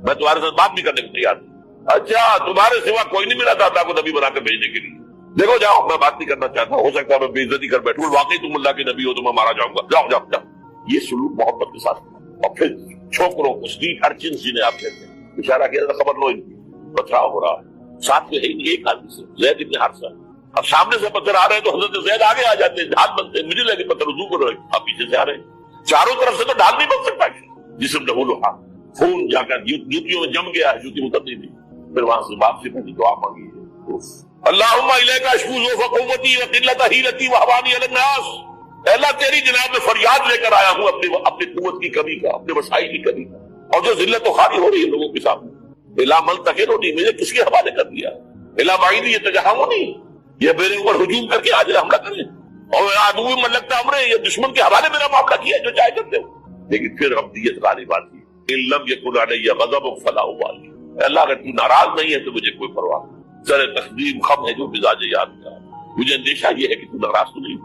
میں تمہارے ساتھ بات بھی کرنے کو تیار ہوں۔ اچھا تمہارے سوا کوئی نہیں ملا تھا اللہ کو نبی بنا کر بھیجنے کے لیے، دیکھو جاؤ، میں بات نہیں کرنا چاہتا، ہو سکتا ہے میں بے عزتی کر بیٹھوں، واقعی تم اللہ کے نبی ہو تو میں مارا جاؤں گا، جاؤ جاؤ جاؤ۔ یہ سلوک محبت کے ساتھ، اور پھر چھوکروں کو سٹریٹ ارچنز جنہیں آپ کہتے ہیں، اشارہ کیا تھا خبر لو ان کی پتھراؤ ہو رہا ہے، ساتھ میں ہے ہی ایک آدمی سے زید ابن حارثہ، اب سامنے سے پتھر آ رہے ہیں تو حضرت زید آگے آ جاتے ہیں، ڈھال بنتے ہیں، مجھے لگے پتھر رجوع کر رہے ہیں، آپ پیچھے سے آ رہے ہیں، چاروں طرف سے تو ڈھال نہیں بن سکتا، جسم لہولہا، خون جا کر جوتیوں میں جم گیا ہے، جوتی اترتی نہیں، پھر وہاں سے واپسی پہلی دعا مانگی ہے، اللہم الیک اشکو ضعف قوتی وقلۃ حیلتی وہوانی علی الناس، اے اللہ تیری جناب میں فریاد لے کر آیا ہوں اپنی قوت کی کمی کا، اپنے وسائل کی کمی کا، اور جو ذلت و خواری ہو رہی ہے لوگوں کے سامنے، الا ملتقنونی، مجھے کس کے حوالے کر دیا، الا بعیدی، یہ تجاہمونی، یہ میرے اوپر ہجوم کر کے آج حملہ کریں، اور عدو من لگتا امرے، یہ دشمن کے حوالے میرا معاملہ کیا جو چاہے کرتے ہو۔ لیکن پھر ابدیت غالب آتی ہے، ان لم یکن علی غضب فلا ابالی، اللہ اگر تو ناراض نہیں ہے تو مجھے کوئی پرواہ نہیں، سر تقدیم خم ہے جو مزاج یاد کا، مجھے اندیشہ یہ ہے کہ تو ناراض تو نہیں